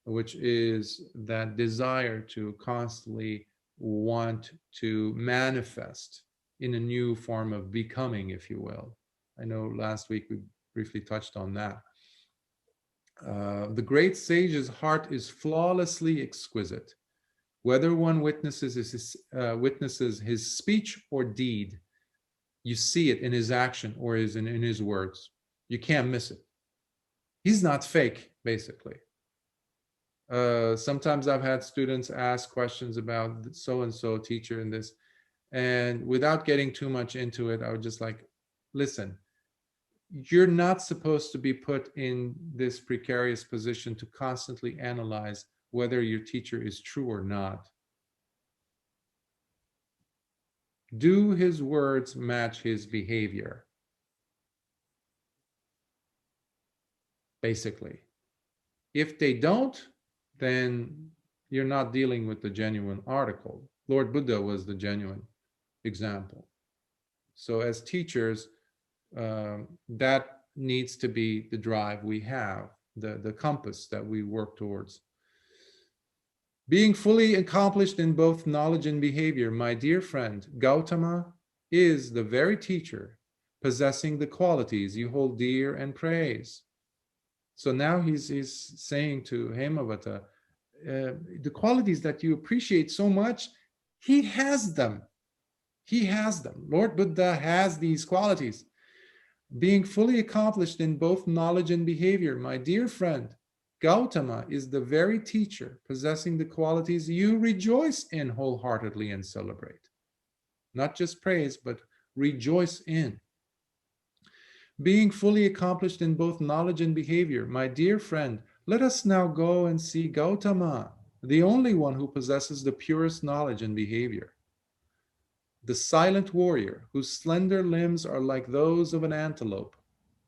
which is that desire to constantly want to manifest in a new form of becoming, if you will. I know last week we briefly touched on that. The great sage's heart is flawlessly exquisite. Whether one witnesses his speech or deed, you see it in his action or in his words. You can't miss it. He's not fake, basically. Sometimes I've had students ask questions about so-and-so teacher and this, and without getting too much into it, I would just like, listen, you're not supposed to be put in this precarious position to constantly analyze whether your teacher is true or not. Do his words match his behavior? Basically. If they don't, then you're not dealing with the genuine article. Lord Buddha was the genuine example. So as teachers, that needs to be the drive we have, the compass that we work towards. Being fully accomplished in both knowledge and behavior, my dear friend, Gautama is the very teacher possessing the qualities you hold dear and praise. So now he's saying to Hemavata, the qualities that you appreciate so much, he has them. He has them. Lord Buddha has these qualities. Being fully accomplished in both knowledge and behavior, my dear friend, Gautama is the very teacher possessing the qualities you rejoice in wholeheartedly and celebrate. Not just praise, but rejoice in. Being fully accomplished in both knowledge and behavior, my dear friend, let us now go and see Gautama, the only one who possesses the purest knowledge and behavior. The silent warrior, whose slender limbs are like those of an antelope,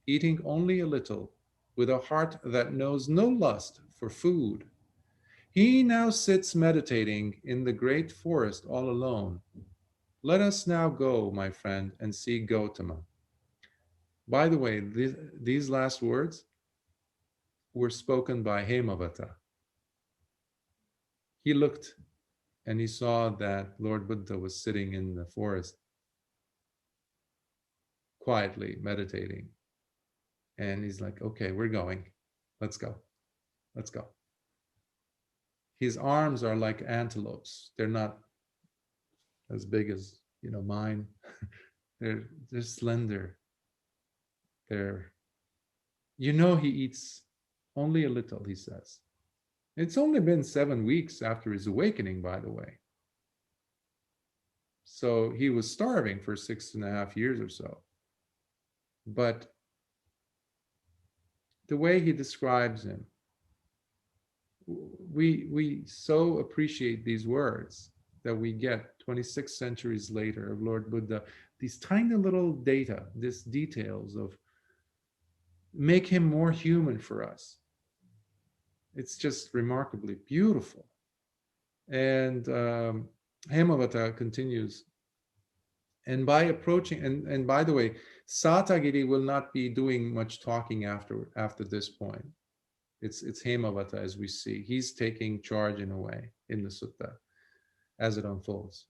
eating only a little, with a heart that knows no lust for food. He now sits meditating in the great forest all alone. Let us now go, my friend, and see Gautama. By the way, these last words were spoken by Hemavata. He looked and he saw that Lord Buddha was sitting in the forest, quietly meditating. And he's like, okay, we're going. Let's go. Let's go. His arms are like antelopes. They're not as big as, mine. They're slender. He eats only a little, he says. It's only been 7 weeks after his awakening, by the way. So he was starving for 6.5 years or so. But the way he describes him, we so appreciate these words that we get 26 centuries later of Lord Buddha, these tiny little data, these details of make him more human for us. It's just remarkably beautiful. And Hemavata continues. And by approaching, and by the way, Sātāgiri will not be doing much talking after this point. It's Hemavata, as we see. He's taking charge in a way in the sutta as it unfolds.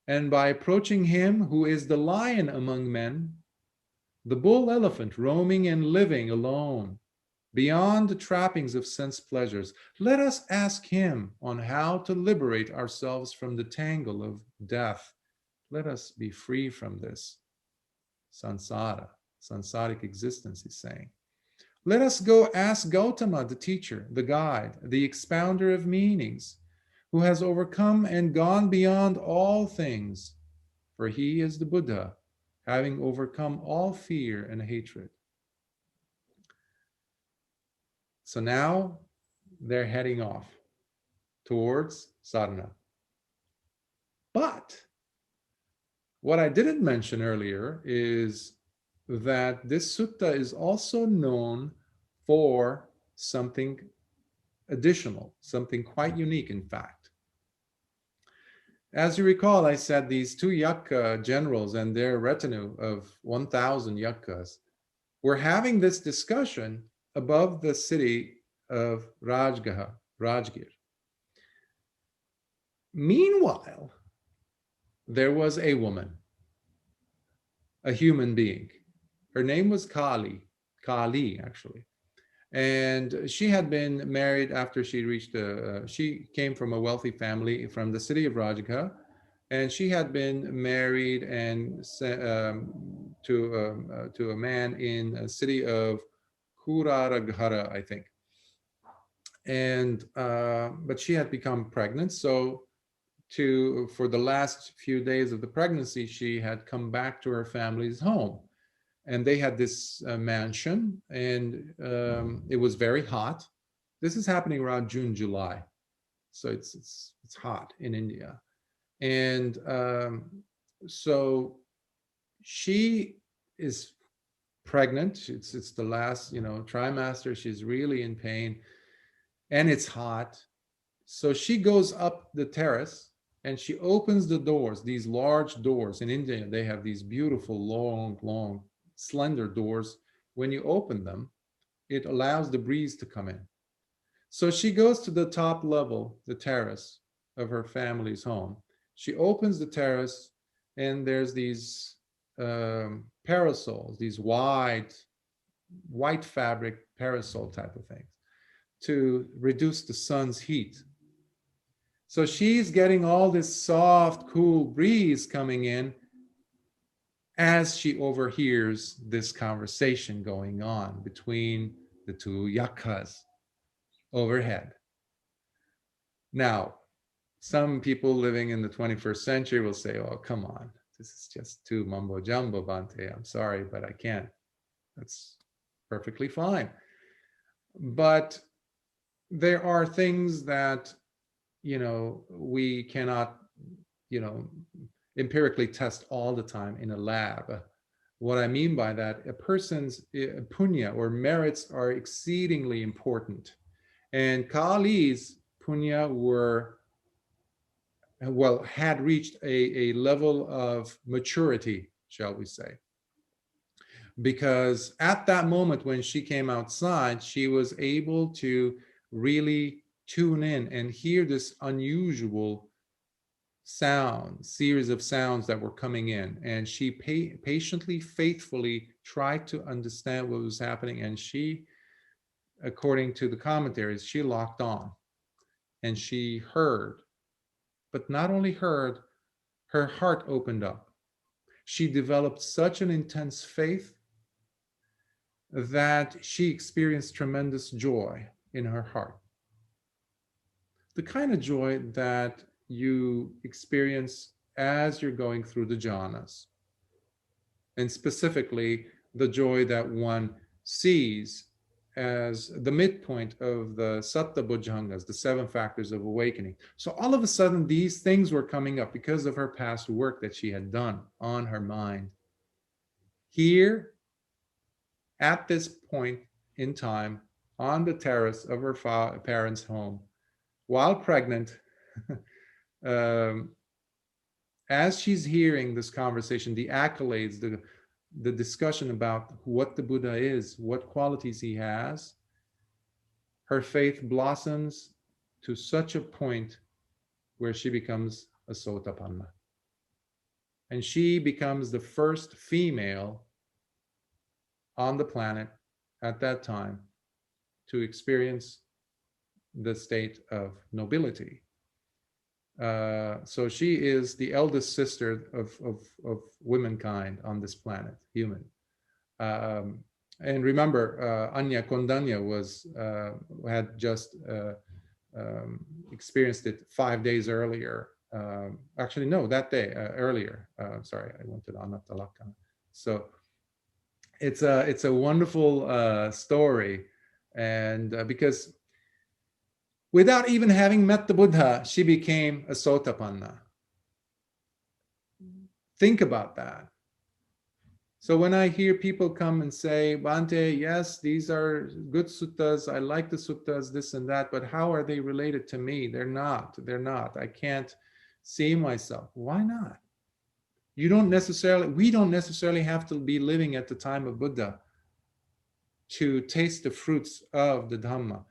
And by approaching him who is the lion among men, the bull elephant roaming and living alone, beyond the trappings of sense pleasures, let us ask him on how to liberate ourselves from the tangle of death. Let us be free from this samsaric existence, he's saying. Let us go ask Gautama, the teacher, the guide, the expounder of meanings, who has overcome and gone beyond all things, for he is the Buddha, having overcome all fear and hatred. So now they're heading off towards sadhana. But what I didn't mention earlier is that this sutta is also known for something additional, something quite unique, in fact. As you recall, I said these two Yakka generals and their retinue of 1,000 Yakkhas were having this discussion above the city of Rajgir. Meanwhile, there was a woman, a human being. Her name was Kali actually. And she had been married after she reached she came from a wealthy family from the city of Rajgir, and she had been married and to a man in a city of Kuraraghara, I think. And but she had become pregnant, so for the last few days of the pregnancy, she had come back to her family's home. And they had this mansion, and it was very hot. This is happening around June, July. So it's hot in India. And so she is pregnant. It's the last, trimester. She's really in pain, and it's hot. So she goes up the terrace and she opens the doors, these large doors. In India, they have these beautiful, long, slender doors. When you open them, it allows the breeze to come in. So she goes to the top level, the terrace of her family's home. She opens the terrace, and there's these parasols, these white fabric parasol type of things to reduce the sun's heat. So she's getting all this soft, cool breeze coming in as she overhears this conversation going on between the two Yakkhas overhead. Now, some people living in the 21st century will say, oh, come on, this is just too mumbo jumbo, Bhante. I'm sorry, but I can't. That's perfectly fine. But there are things that, we cannot, empirically test all the time in a lab. What I mean by that, a person's punya or merits are exceedingly important. And Kali's punya had reached a level of maturity, shall we say. Because at that moment when she came outside, she was able to really tune in and hear this unusual series of sounds that were coming in. And she patiently, faithfully tried to understand what was happening. And she, according to the commentaries, she locked on and she heard. But not only heard, her heart opened up. She developed such an intense faith that she experienced tremendous joy in her heart. The kind of joy that you experience as you're going through the jhanas. And specifically, the joy that one sees as the midpoint of the Satta Bojjhangas, the 7 factors of awakening. So all of a sudden, these things were coming up because of her past work that she had done on her mind. Here, at this point in time, on the terrace of her parents' home, while pregnant, as she's hearing this conversation, the accolades, the discussion about what the Buddha is, what qualities he has, her faith blossoms to such a point where she becomes a Sotapanna. And she becomes the first female on the planet at that time to experience the state of nobility. So she is the eldest sister of womankind on this planet, human. And remember, Anya Kondanya had just experienced it 5 days earlier. Actually, no, that day earlier. Sorry, I went to the Anattalakkana. So it's a wonderful story, and because without even having met the Buddha, she became a Sotapanna. Think about that. So when I hear people come and say, Bhante, yes, these are good suttas, I like the suttas, this and that, but how are they related to me? They're not. I can't see myself. Why not? We don't necessarily have to be living at the time of Buddha to taste the fruits of the Dhamma.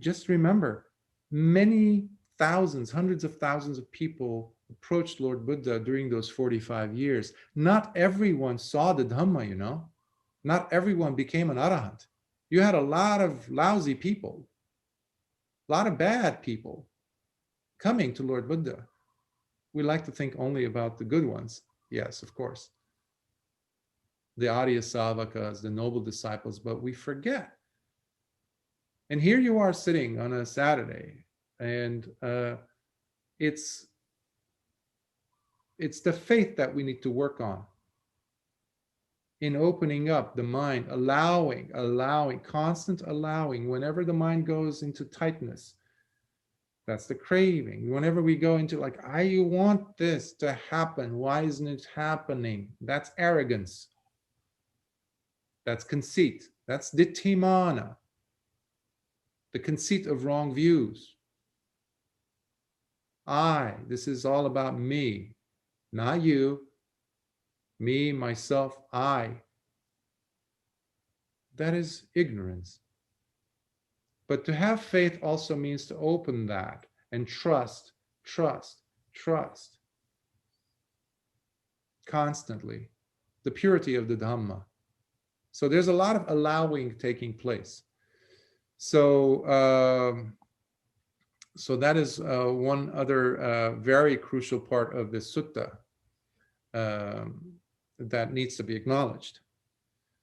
Just remember, many thousands, hundreds of thousands of people approached Lord Buddha during those 45 years. Not everyone saw the Dhamma, Not everyone became an arahant. You had a lot of lousy people, a lot of bad people coming to Lord Buddha. We like to think only about the good ones. Yes, of course. The Arya Sāvakas, the noble disciples, but we forget. And here you are sitting on a Saturday, and it's the faith that we need to work on in opening up the mind, allowing, constant allowing. Whenever the mind goes into tightness, that's the craving. Whenever we go into I want this to happen, why isn't it happening? That's arrogance. That's conceit. That's ditthimana. The conceit of wrong views. This is all about me, not you, me, myself, I. That is ignorance. But to have faith also means to open that and trust constantly the purity of the Dhamma. So there's a lot of allowing taking place. So so that is one other very crucial part of this sutta that needs to be acknowledged.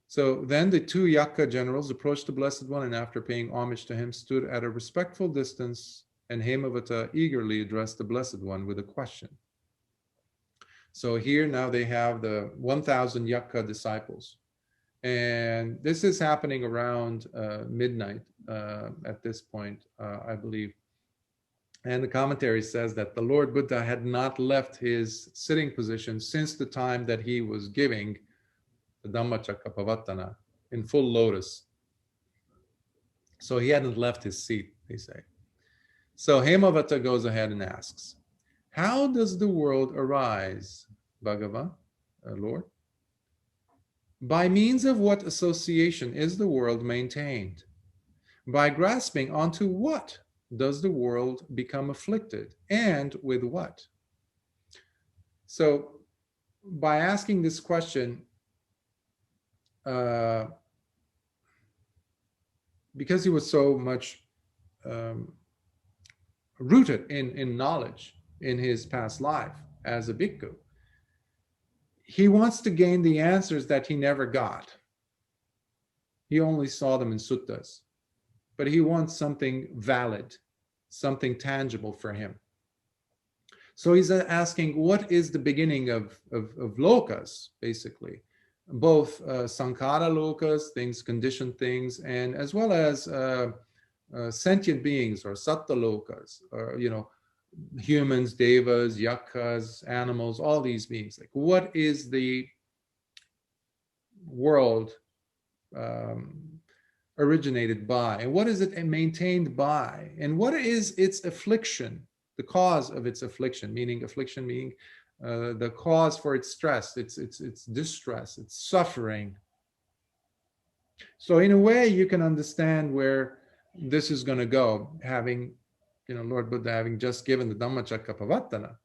So then the two Yakkha generals approached the Blessed One, and after paying homage to him, stood at a respectful distance, and Hemavata eagerly addressed the Blessed One with a question. So here now they have the 1,000 Yakkha disciples. And this is happening around midnight at this point, I believe. And the commentary says that the Lord Buddha had not left his sitting position since the time that he was giving the Dhammacakkappavattana in full lotus. So he hadn't left his seat, they say. So Hemavata goes ahead and asks, how does the world arise, Bhagava, Lord? By means of what association is the world maintained? By grasping onto what does the world become afflicted, and with what? So by asking this question, because he was so much rooted in knowledge in his past life as a bhikkhu, he wants to gain the answers that he never got. He only saw them in suttas, but he wants something valid, something tangible for him. So he's asking, what is the beginning of lokas, basically? Both sankhara lokas, things, conditioned things, and as well as sentient beings or satta lokas, or, humans, devas, yakkhas, animals, all these beings. Like, what is the world originated by, and what is it maintained by, and what is its affliction, the cause of its affliction, meaning the cause for its stress, its distress, its suffering. So in a way, you can understand where this is going to go, having, Lord Buddha having just given the Dhammacakkappavattana.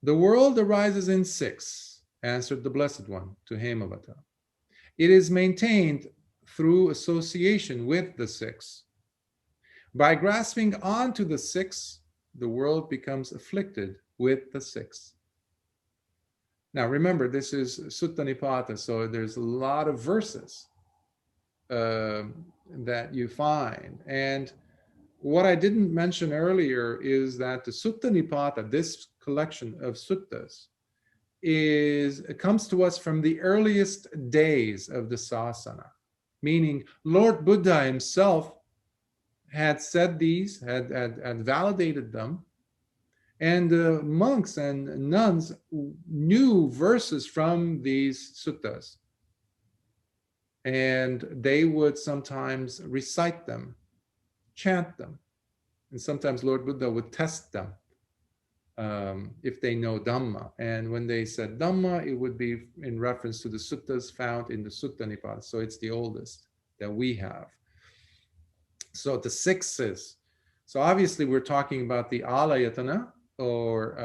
The world arises in six, answered the Blessed One to Hemavata. It is maintained through association with the six. By grasping onto the six, the world becomes afflicted with the six. Now remember, this is Sutta Nipāta, so there's a lot of verses that you find. And what I didn't mention earlier is that the Sutta Nipāta, this collection of suttas, comes to us from the earliest days of the sasana, meaning Lord Buddha himself had said these, had validated them, and the monks and nuns knew verses from these suttas, and they would sometimes recite them, chant them, and sometimes Lord Buddha would test them if they know Dhamma. And when they said Dhamma, it would be in reference to the suttas found in the Sutta Nipāta. So it's the oldest that we have. So the sixes. So obviously we're talking about the alayatana, or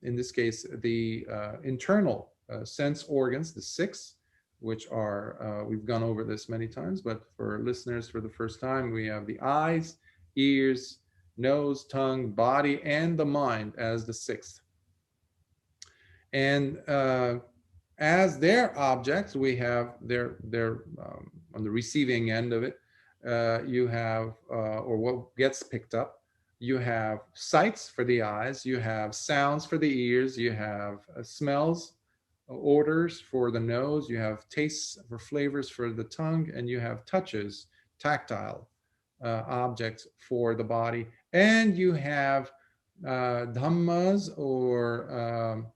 in this case, the internal sense organs, the six, which are, we've gone over this many times, but for listeners for the first time, we have the eyes, ears, nose, tongue, body, and the mind as the sixth. And as their objects, we have their on the receiving end of it, you have, or what gets picked up, you have sights for the eyes, you have sounds for the ears, you have smells, odors for the nose, you have tastes for flavors for the tongue, and you have touches, tactile objects for the body, and you have dhammas, or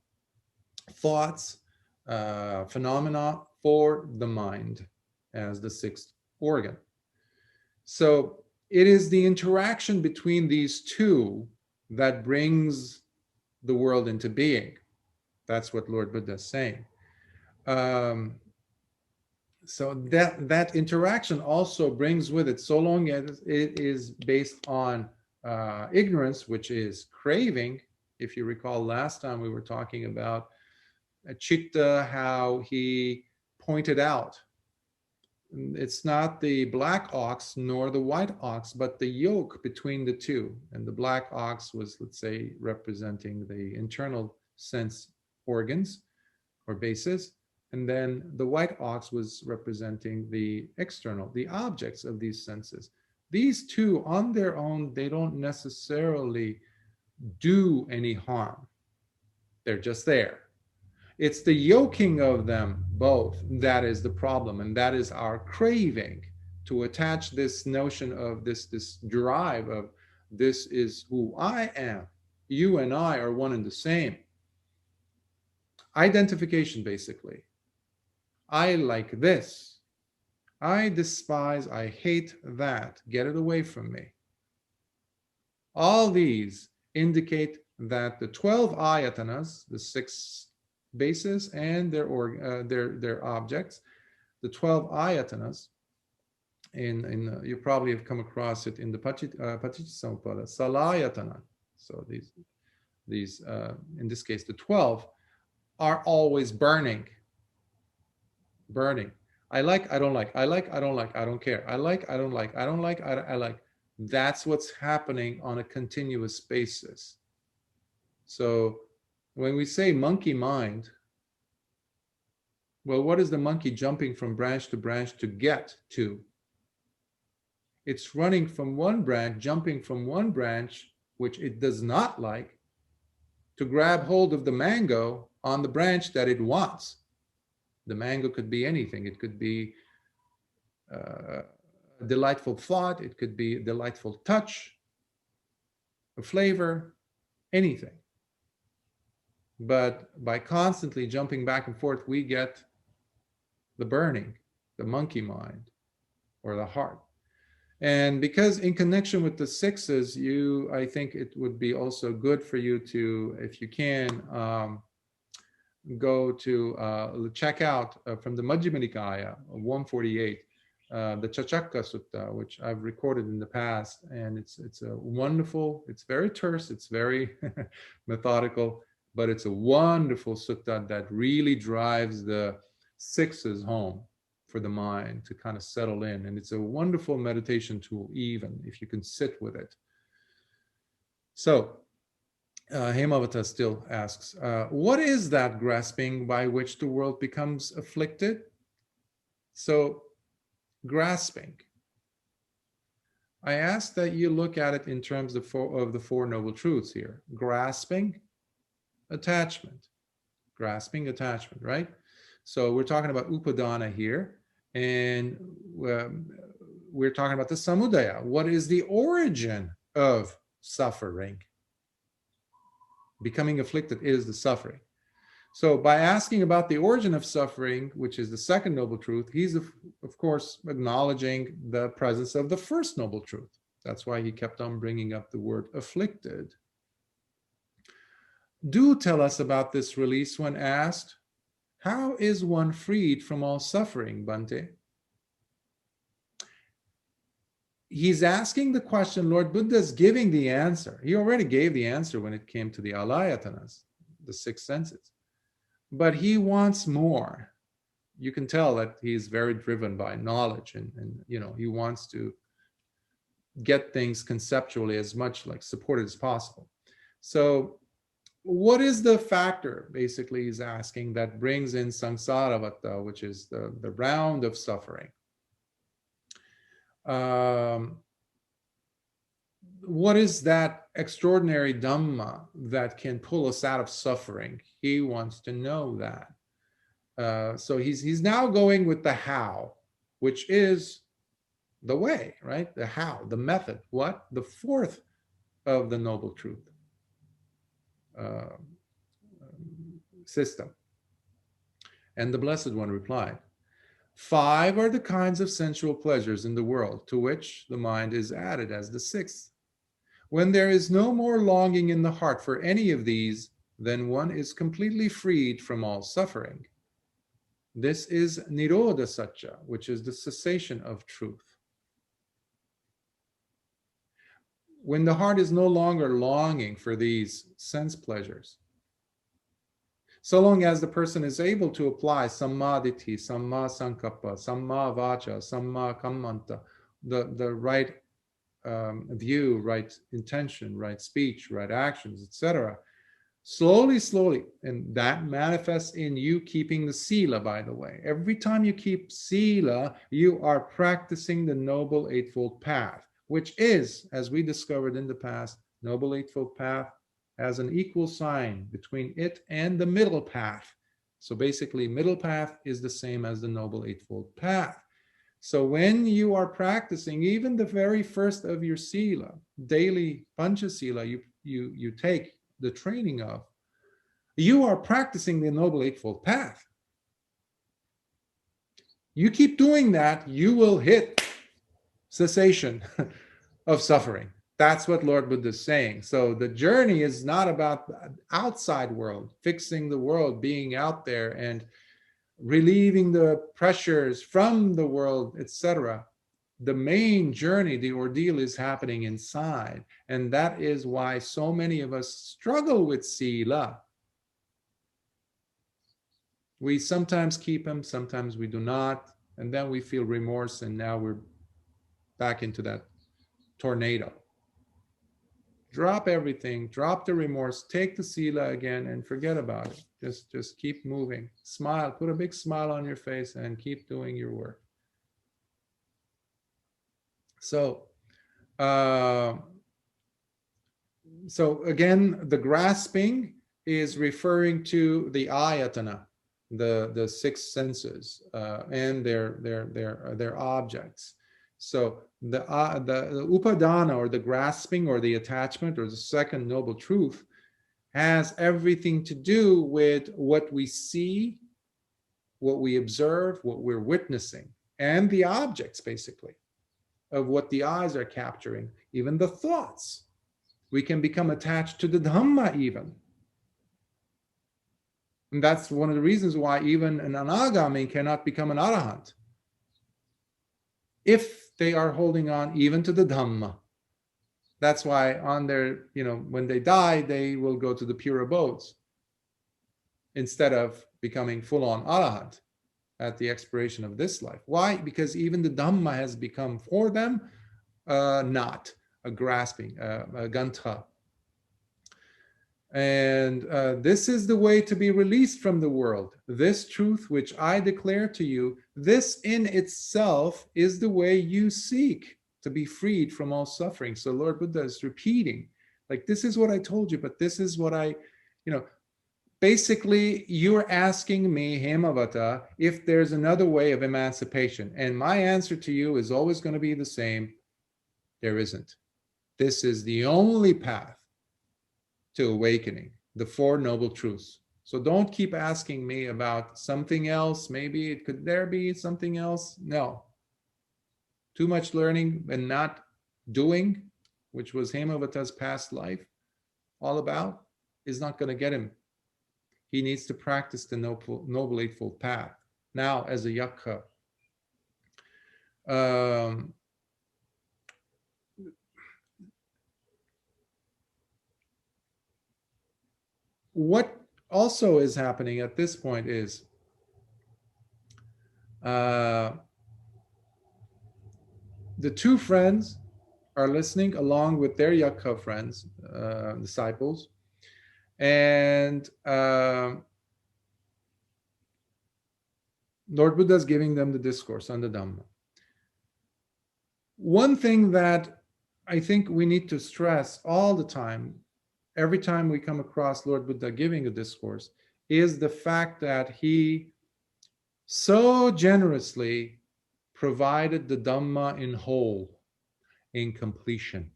thoughts, phenomena for the mind as the sixth organ. So It is the interaction between these two that brings the world into being. That's what Lord Buddha is saying. So that interaction also brings with it, so long as it is based on ignorance, which is craving. If you recall, last time we were talking about Chitta, how he pointed out it's not the black ox nor the white ox, but the yoke between the two. And the black ox was, let's say, representing the internal sense organs or bases. And then the white ox was representing the external, the objects of these senses. These two on their own, they don't necessarily do any harm. They're just there. It's the yoking of them both that is the problem, and that is our craving to attach this notion of this drive of this is who I am. You and I are one and the same. Identification, basically. I like this. I despise, I hate that. Get it away from me. All these indicate that the 12 ayatanas, the 6 bases and their objects, the 12 ayatanas, you probably have come across it in the Paticcasamuppada, Salayatana. So these in this case the 12 are always burning. I like, I don't like, I like, I don't like, I don't care, I like, I don't like, I don't like, I like. That's what's happening on a continuous basis. So when we say monkey mind, well, what is the monkey jumping from branch to branch to get to? It's running from one branch, jumping from one branch, which it does not like, to grab hold of the mango on the branch that it wants. The mango could be anything. It could be a delightful thought. It could be a delightful touch, a flavor, anything. But by constantly jumping back and forth, we get the burning, the monkey mind, or the heart. And because in connection with the 6s, I think it would be also good for you to, if you can, go to check out from the Majjhima Nikāya 148, the Chacakka Sutta, which I've recorded in the past, and it's a wonderful, it's very terse, it's very methodical, but it's a wonderful sutta that really drives the 6s home for the mind to kind of settle in. And it's a wonderful meditation tool, even if you can sit with it. So Hemavata still asks, what is that grasping by which the world becomes afflicted? So grasping, I ask that you look at it in terms of the Four Noble Truths here. Grasping, attachment. Grasping, attachment, right? So we're talking about upadana here, and we're talking about the samudaya. What is the origin of suffering? Becoming afflicted is the suffering. So by asking about the origin of suffering, which is the second noble truth, he's of course acknowledging the presence of the first noble truth. That's why he kept on bringing up the word afflicted. Do tell us about this release when asked, how is one freed from all suffering, Bhante? He's asking the question, Lord Buddha's giving the answer. He already gave the answer when it came to the alayatanas, the 6 senses. But he wants more. You can tell that he's very driven by knowledge, and he wants to get things conceptually as much like supported as possible. So what is the factor, basically, he's asking, that brings in samsāravata, which is the round of suffering? What is that extraordinary Dhamma that can pull us out of suffering? He wants to know that. So he's now going with the how, which is the way, right? The how, the method. What? The fourth of the Noble Truth system. And the Blessed One replied, 5 are the kinds of sensual pleasures in the world, to which the mind is added as the 6th. When there is no more longing in the heart for any of these, then one is completely freed from all suffering. This is Nirodha Satya, which is the cessation of truth. When the heart is no longer longing for these sense pleasures, so long as the person is able to apply sammaditi, samma sankappa, samma vacha, samma kammanta, the right view, right intention, right speech, right actions, etc. Slowly, and that manifests in you keeping the sila, by the way. Every time you keep sila, you are practicing the Noble Eightfold Path, which is, as we discovered in the past, Noble Eightfold Path has an equal sign between it and the middle path. So basically, middle path is the same as the Noble Eightfold Path. So when you are practicing even the very first of your sila, daily pancha sila, you take the training of, you are practicing the Noble Eightfold Path. You keep doing that, you will hit cessation of suffering. That's what Lord Buddha is saying. So the journey is not about the outside world, fixing the world, being out there and relieving the pressures from the world, etc. The main journey, the ordeal, is happening inside. And that is why so many of us struggle with sila. We sometimes keep them, sometimes we do not. And then we feel remorse, and now we're back into that tornado. Drop everything, drop the remorse, take the sila again and forget about it. Just keep moving. Smile, put a big smile on your face and keep doing your work. So again, the grasping is referring to the ayatana, the 6 senses and their objects. So the upadana, or the grasping or the attachment or the second noble truth, has everything to do with what we see, what we observe, what we're witnessing, and the objects, basically, of what the eyes are capturing, even the thoughts. We can become attached to the Dhamma even. And that's one of the reasons why even an anagami cannot become an arahant, if they are holding on even to the Dhamma. That's why on their, when they die, they will go to the pure abodes instead of becoming full-on arahant at the expiration of this life. Why? Because even the Dhamma has become for them not a grasping, a gantha. And this is the way to be released from the world. This truth which I declare to you, this in itself is the way you seek to be freed from all suffering. So Lord Buddha is repeating, like, this is what I told you, but this is what I, basically you're asking me, Hemavata, if there's another way of emancipation. And my answer to you is always going to be the same. There isn't. This is the only path to awakening, the 4 noble truths. So don't keep asking me about something else. Maybe could there be something else? No. Too much learning and not doing, which was Hemavata's past life all about, is not going to get him. He needs to practice the Noble Eightfold Path. Now, as a Yakkha, what also is happening at this point is the 2 friends are listening along with their Yakkha friends, disciples, and Lord Buddha is giving them the discourse on the Dhamma. One thing that I think we need to stress all the time, every time we come across Lord Buddha giving a discourse, is the fact that he so generously provided the Dhamma in whole, in completion,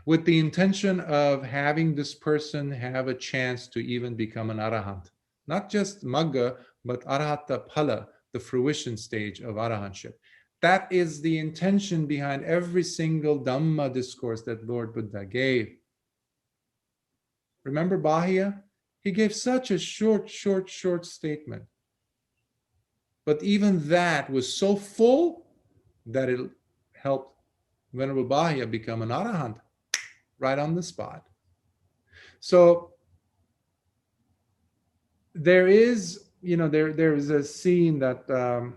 with the intention of having this person have a chance to even become an arahant. Not just magga, but arahata phala, the fruition stage of arahantship. That is the intention behind every single Dhamma discourse that Lord Buddha gave. Remember Bahia? He gave such a short statement. But even that was so full that it helped Venerable Bahia become an arahant right on the spot. So there is, there is a scene that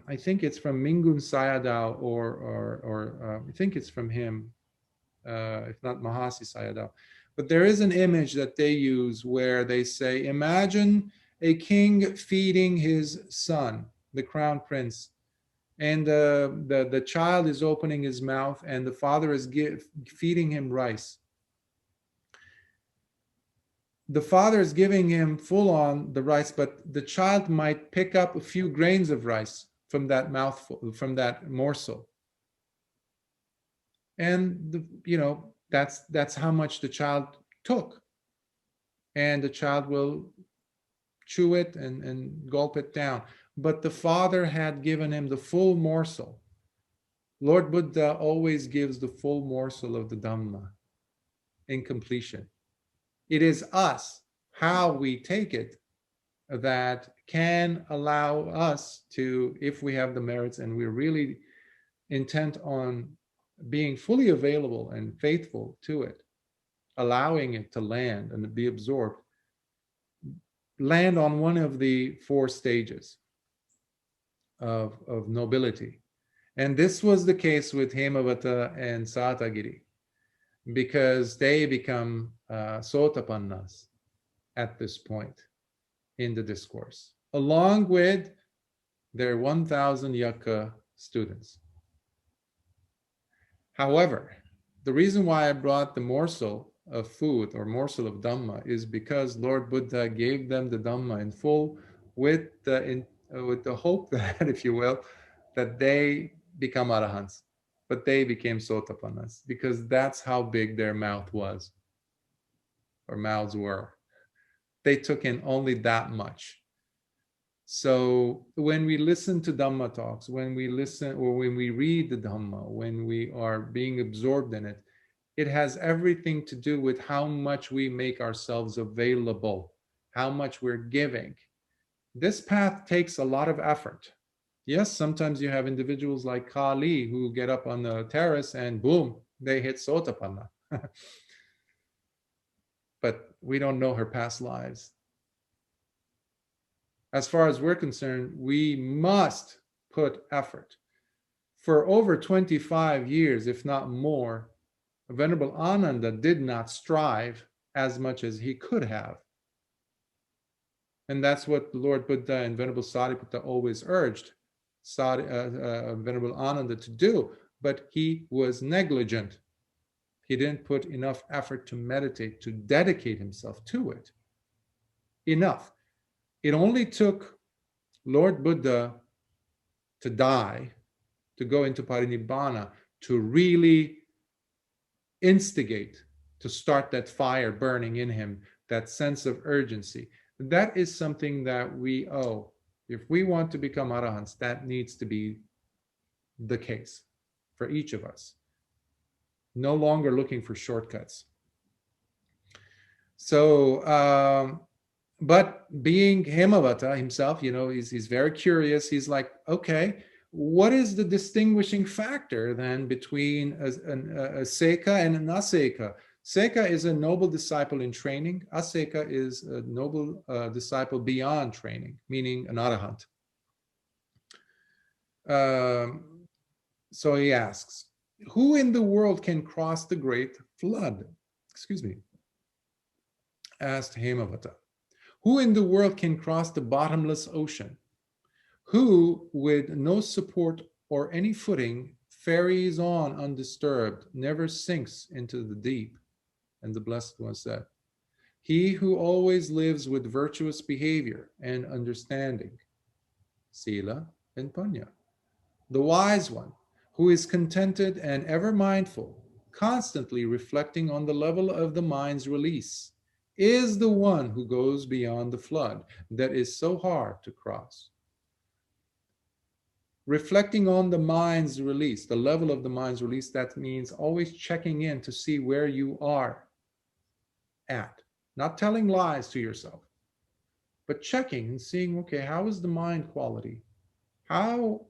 I think it's from Mingun Sayadaw, or I think it's from him, if not Mahasi Sayadaw. But there is an image that they use where they say, imagine a king feeding his son, the crown prince, and the child is opening his mouth and the father is feeding him rice. The father is giving him full on the rice, but the child might pick up a few grains of rice from that mouthful, from that morsel. And that's how much the child took. And the child will chew it and gulp it down. But the father had given him the full morsel. Lord Buddha always gives the full morsel of the Dhamma in completion. It is us, how we take it, that can allow us to, if we have the merits and we're really intent on being fully available and faithful to it, allowing it to land and to be absorbed, land on one of the four stages of nobility. And this was the case with Hemavata and Sātāgiri, because they become Sotapannas at this point in the discourse, along with their 1,000 Yakkha students. However, the reason why I brought the morsel of food or morsel of Dhamma is because Lord Buddha gave them the Dhamma in full with the hope that, if you will, that they become arahants, but they became sotapannas, because that's how big their mouth was, or mouths were. They took in only that much. So when we listen to Dhamma talks, when we listen or when we read the Dhamma, when we are being absorbed in it, it has everything to do with how much we make ourselves available, how much we're giving. This path takes a lot of effort. Yes, sometimes you have individuals like Kali who get up on the terrace and boom, they hit Sotapanna. But we don't know her past lives. As far as we're concerned, we must put effort. For over 25 years, if not more, Venerable Ananda did not strive as much as he could have. And that's what Lord Buddha and Venerable Sariputta always urged Venerable Ananda to do, but he was negligent. He didn't put enough effort to meditate, to dedicate himself to it. Enough. It only took Lord Buddha to die, to go into parinibbana, to really instigate, to start that fire burning in him, that sense of urgency. That is something that we owe. If we want to become arahants, that needs to be the case for each of us. No longer looking for shortcuts. So, but being Hemavata himself, he's very curious. He's like, okay, what is the distinguishing factor then between a Seka and an Aseka? Seka is a noble disciple in training. Aseka is a noble disciple beyond training, meaning an arahant. So he asks, who in the world can cross the great flood? Excuse me. Asked Hemavata. Who in the world can cross the bottomless ocean? Who, with no support or any footing, ferries on undisturbed, never sinks into the deep? And the Blessed One said, he who always lives with virtuous behavior and understanding, sila and punya. The wise one, who is contented and ever mindful, constantly reflecting on the level of the mind's release, is the one who goes beyond the flood that is so hard to cross. reflecting on the mind's release, the level of the mind's release. That means always checking in to see where you are at, not telling lies to yourself, but checking and seeing, okay, how is the mind quality? How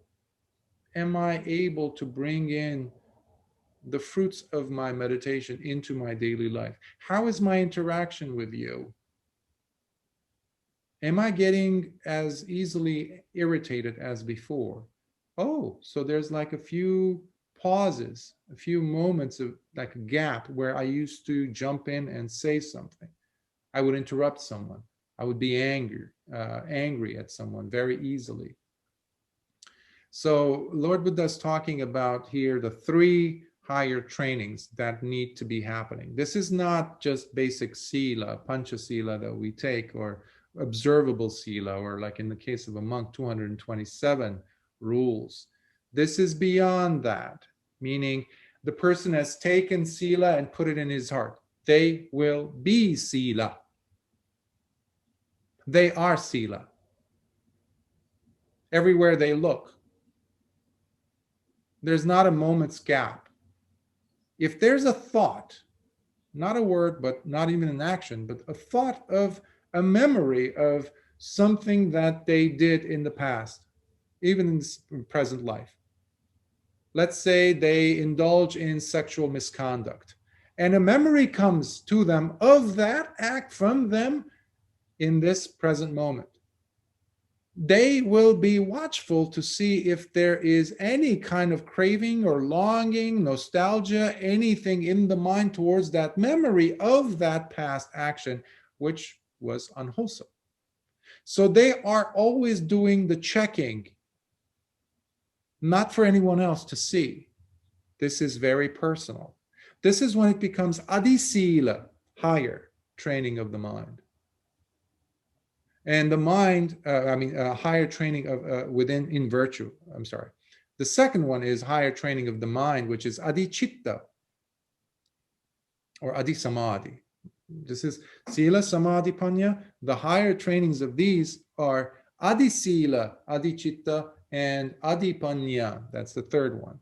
am I able to bring in the fruits of my meditation into my daily life? How is my interaction with you? Am I getting as easily irritated as before? Oh, so there's like a few pauses, a few moments of like a gap where I used to jump in and say something. I would interrupt someone. I would be angry at someone very easily. So Lord Buddha is talking about here the 3 higher trainings that need to be happening. This is not just basic sila, pancha sila that we take, or observable sila, or like in the case of a monk, 227 rules. This is beyond that, meaning the person has taken sila and put it in his heart. They will be sila. They are sila. Everywhere they look, there's not a moment's gap. If there's a thought, not a word, but not even an action, but a thought of a memory of something that they did in the past, even in this present life. Let's say they indulge in sexual misconduct, and a memory comes to them of that act from them in this present moment. They will be watchful to see if there is any kind of craving or longing, nostalgia, anything in the mind towards that memory of that past action, which was unwholesome. So they are always doing the checking, not for anyone else to see. This is very personal. This is when it becomes adisila, higher training of the mind. And the mind, higher training of within in virtue. I'm sorry. The second one is higher training of the mind, which is adichitta or adisamadhi. This is sila, samadhi, panya. The higher trainings of these are adisila, adichitta, and adipanya. That's the third one.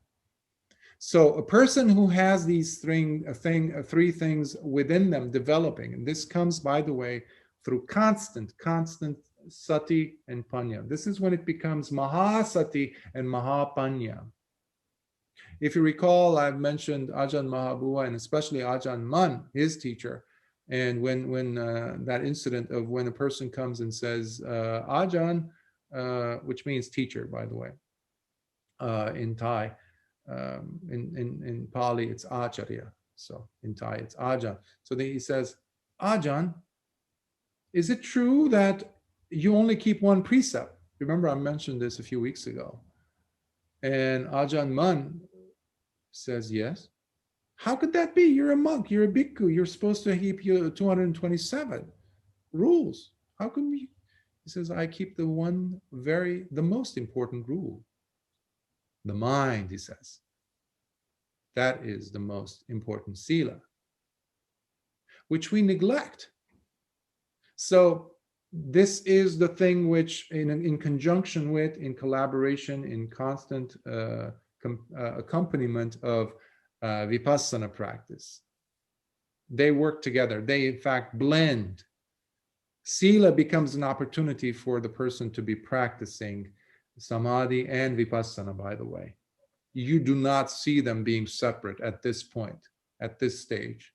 So a person who has these three things within them developing, and this comes, by the way, through constant sati and panya. This is when it becomes mahasati and mahapanya. If you recall, I've mentioned Ajahn Mahabua and especially Ajahn Mun, his teacher. And when that incident of when a person comes and says, Ajahn, which means teacher, by the way, in Thai, in Pali, it's Acharya. So in Thai, it's Ajahn. So then he says, Ajahn, is it true that you only keep one precept? Remember, I mentioned this a few weeks ago. And Ajahn Mun says, yes. How could that be? You're a monk, you're a bhikkhu, you're supposed to keep your 227 rules. How come you? He says, I keep the most important rule. The mind, he says. That is the most important sila, which we neglect. So this is the thing which, in conjunction with, in collaboration, in constant accompaniment of vipassana practice, they work together. They, in fact, blend. Sila becomes an opportunity for the person to be practicing samadhi and vipassana, by the way. You do not see them being separate at this point, at this stage.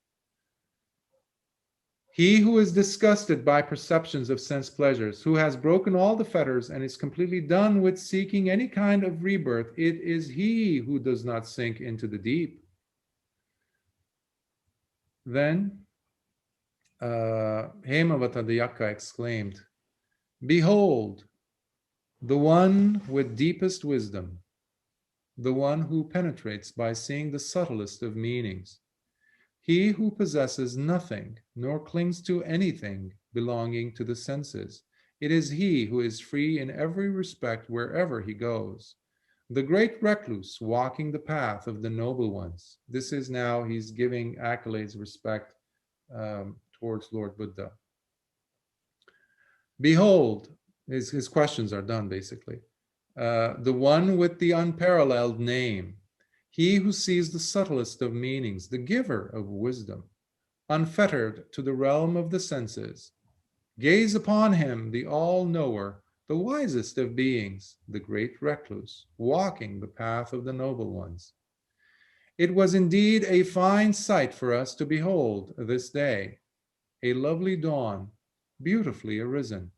He who is disgusted by perceptions of sense pleasures, who has broken all the fetters and is completely done with seeking any kind of rebirth, it is he who does not sink into the deep. Then Hemavata the Yakkha exclaimed, behold, the one with deepest wisdom, the one who penetrates by seeing the subtlest of meanings. He who possesses nothing, nor clings to anything belonging to the senses. It is he who is free in every respect wherever he goes. The great recluse walking the path of the noble ones. This is now, he's giving accolades, respect towards Lord Buddha. Behold, his questions are done basically. the one with the unparalleled name, he who sees the subtlest of meanings, the giver of wisdom, unfettered to the realm of the senses. Gaze upon him, the all-knower, the wisest of beings, the great recluse, walking the path of the noble ones. It was indeed a fine sight for us to behold this day, a lovely dawn, beautifully arisen.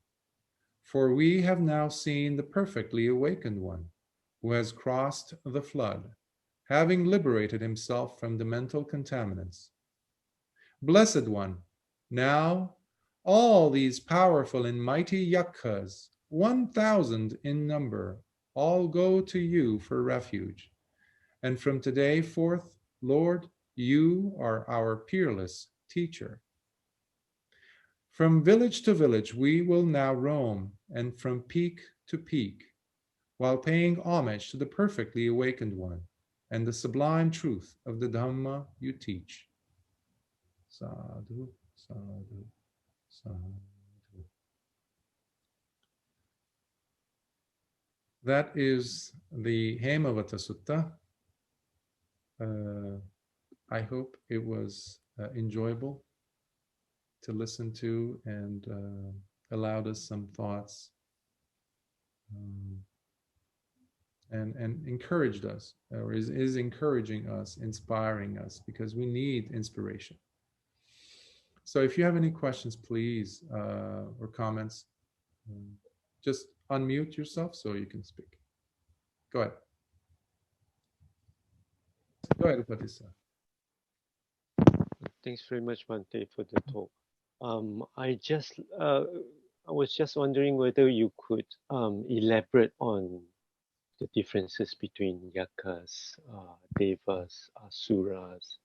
For we have now seen the perfectly awakened one, who has crossed the flood, having liberated himself from the mental contaminants. Blessed one, now all these powerful and mighty Yakkhas, 1,000 in number, all go to you for refuge. And from today forth, Lord, you are our peerless teacher. From village to village we will now roam, and from peak to peak, while paying homage to the perfectly awakened one and the sublime truth of the Dhamma you teach. Sadhu, sadhu, sadhu. That is the Hemavata Sutta. I hope it was enjoyable to listen to and allowed us some thoughts and encouraged us, or is encouraging us, inspiring us, because we need inspiration. So if you have any questions, please, or comments, just unmute yourself so you can speak. Go ahead. Go ahead, Upatissa. Thanks very much, Bhante, for the talk. I was just wondering whether you could elaborate on the differences between Yakkhas, Devas, Asuras,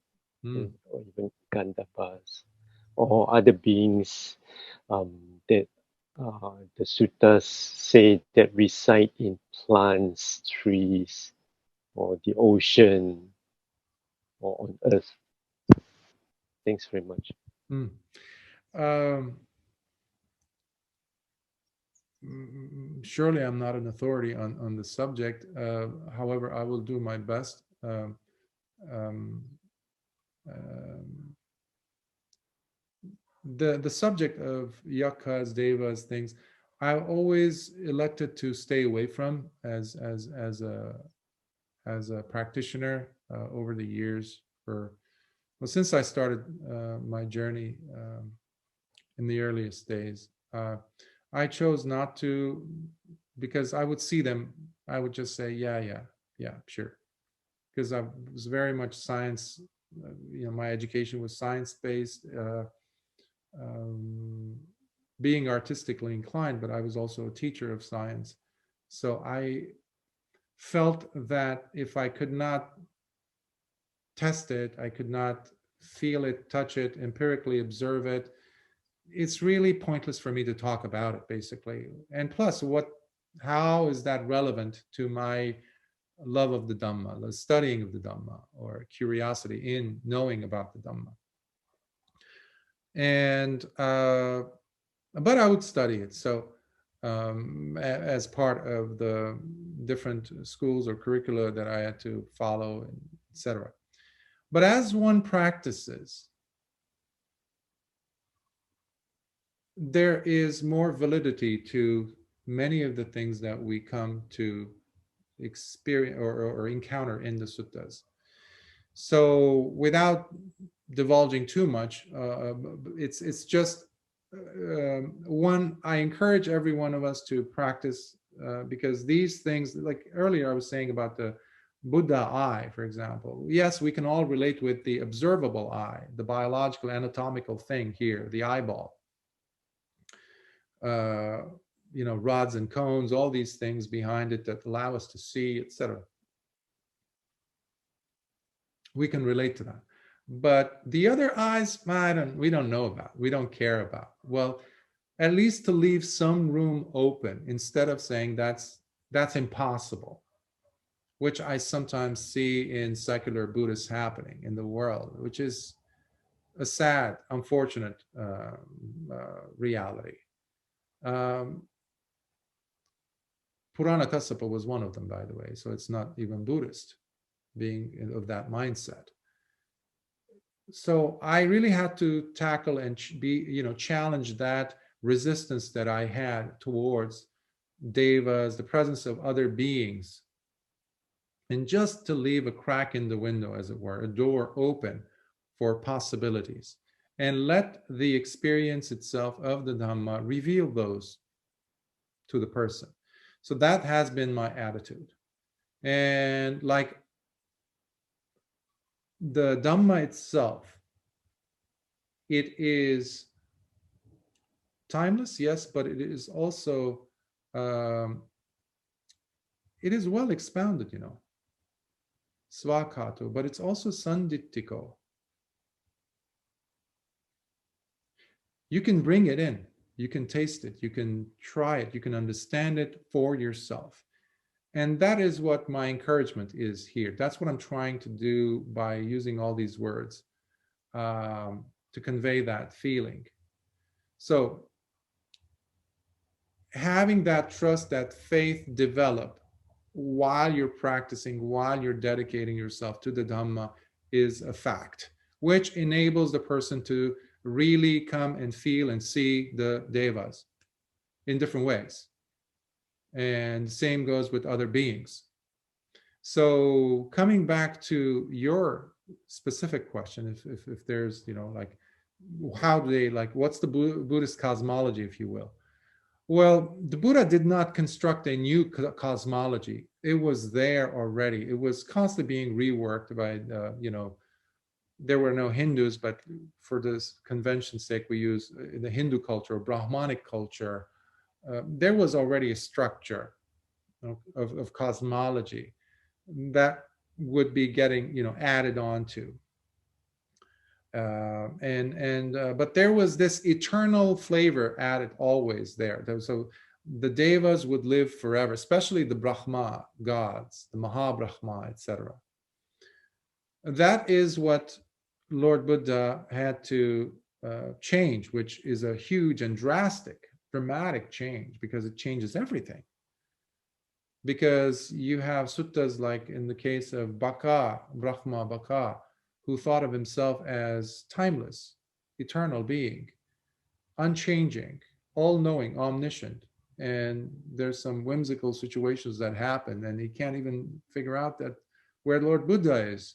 or even Gandharvas, or other beings that the suttas say that reside in plants, trees, or the ocean, or on earth. Thanks very much. Surely I'm not an authority on the subject. However, I will do my best. The subject of Yakkhas, Devas, things, I always elected to stay away from as a practitioner over the years. Since I started my journey in the earliest days, I chose not to, because I would see them. I would just say, yeah, sure, because I was very much science. My education was science-based. Being artistically inclined, but I was also a teacher of science. So I felt that if I could not test it, I could not feel it, touch it, empirically observe it, it's really pointless for me to talk about it, basically. And plus, how is that relevant to my love of the Dhamma, the studying of the Dhamma, or curiosity in knowing about the Dhamma? And but I would study it. So as part of the different schools or curricula that I had to follow, etc. But as one practices, there is more validity to many of the things that we come to experience or encounter in the suttas. So without divulging too much, it's just one, I encourage every one of us to practice because these things, like earlier I was saying about the Buddha eye, for example. Yes, we can all relate with the observable eye, the biological anatomical thing here, the eyeball. Rods and cones, all these things behind it that allow us to see, etc. We can relate to that. But the other eyes, we don't know about, we don't care about. Well, at least to leave some room open instead of saying that's impossible, which I sometimes see in secular Buddhists happening in the world, which is a sad, unfortunate reality. Purana Kassapa was one of them, by the way, so it's not even Buddhist, being of that mindset. So I really had to tackle and challenge that resistance that I had towards devas, the presence of other beings, and just to leave a crack in the window, as it were, a door open for possibilities, and let the experience itself of the Dhamma reveal those to the person. So that has been my attitude. And like the Dhamma itself, it is timeless, yes, but it is also it is well expounded, svakato, but it's also sandittiko. You can bring it in, you can taste it, you can try it, you can understand it for yourself. And that is what my encouragement is here. That's what I'm trying to do by using all these words to convey that feeling. So having that trust, that faith develop while you're practicing, while you're dedicating yourself to the Dhamma is a fact, which enables the person to really come and feel and see the devas in different ways. And the same goes with other beings. So coming back to your specific question, if there's, like, how do they, like, what's the Buddhist cosmology, if you will? Well, the Buddha did not construct a new cosmology. It was there already. It was constantly being reworked by, there were no Hindus, but for this convention's sake, we use in the Hindu culture, Brahmanic culture, there was already a structure of cosmology that would be getting, added on to. But there was this eternal flavor added always there. So the devas would live forever, especially the Brahma gods, the Mahabrahma, etc. That is what Lord Buddha had to change, which is a huge and dramatic change, because it changes everything. Because you have suttas like in the case of Baka, Brahma Baka, who thought of himself as timeless, eternal being, unchanging, all-knowing, omniscient. And there's some whimsical situations that happen, and he can't even figure out that where Lord Buddha is,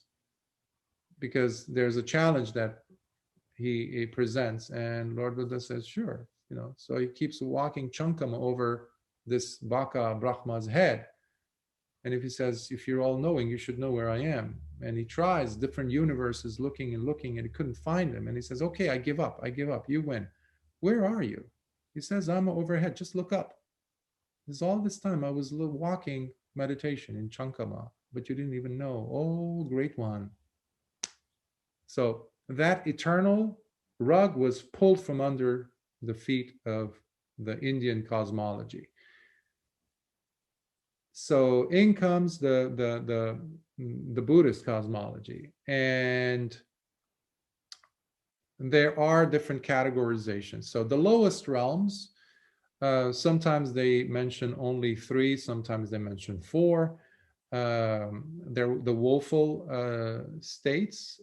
because there's a challenge that he presents, and Lord Buddha says, sure, so he keeps walking Chankama over this Baka Brahma's head. And if he says, if you're all knowing, you should know where I am. And he tries different universes, looking, and he couldn't find him. And he says, okay, I give up, you win. Where are you? He says, I'm overhead, just look up. This all this time I was walking meditation in Chankama, but you didn't even know. Oh, great one. So that eternal rug was pulled from under the feet of the Indian cosmology. So in comes the Buddhist cosmology, and there are different categorizations. So the lowest realms, sometimes they mention only 3, sometimes they mention 4. They're the woeful states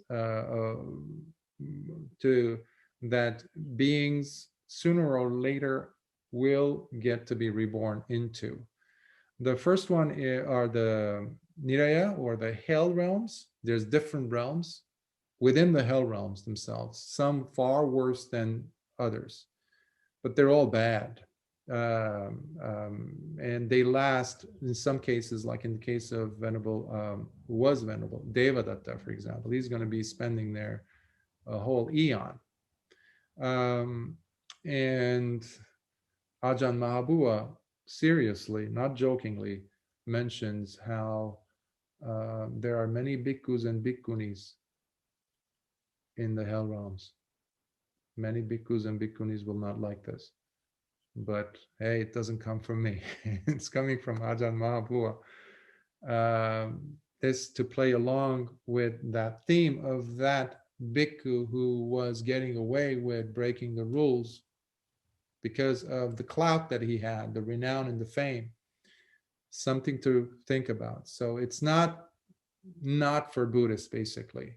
to that beings sooner or later will get to be reborn into. The first one are the Nikāya, or the hell realms. There's different realms within the hell realms themselves, some far worse than others, but they're all bad. And they last, in some cases, like in the case of Venerable, who was Venerable, Devadatta, for example, he's going to be spending there a whole eon. And Ajahn Mahabua, seriously, not jokingly, mentions how there are many bhikkhus and bhikkhunis in the hell realms. Many bhikkhus and bhikkhunis will not like this. But hey, it doesn't come from me. It's coming from Ajahn Mahabua. This to play along with that theme of that bhikkhu who was getting away with breaking the rules because of the clout that he had, the renown and the fame. something to think about. So it's not for Buddhists, basically.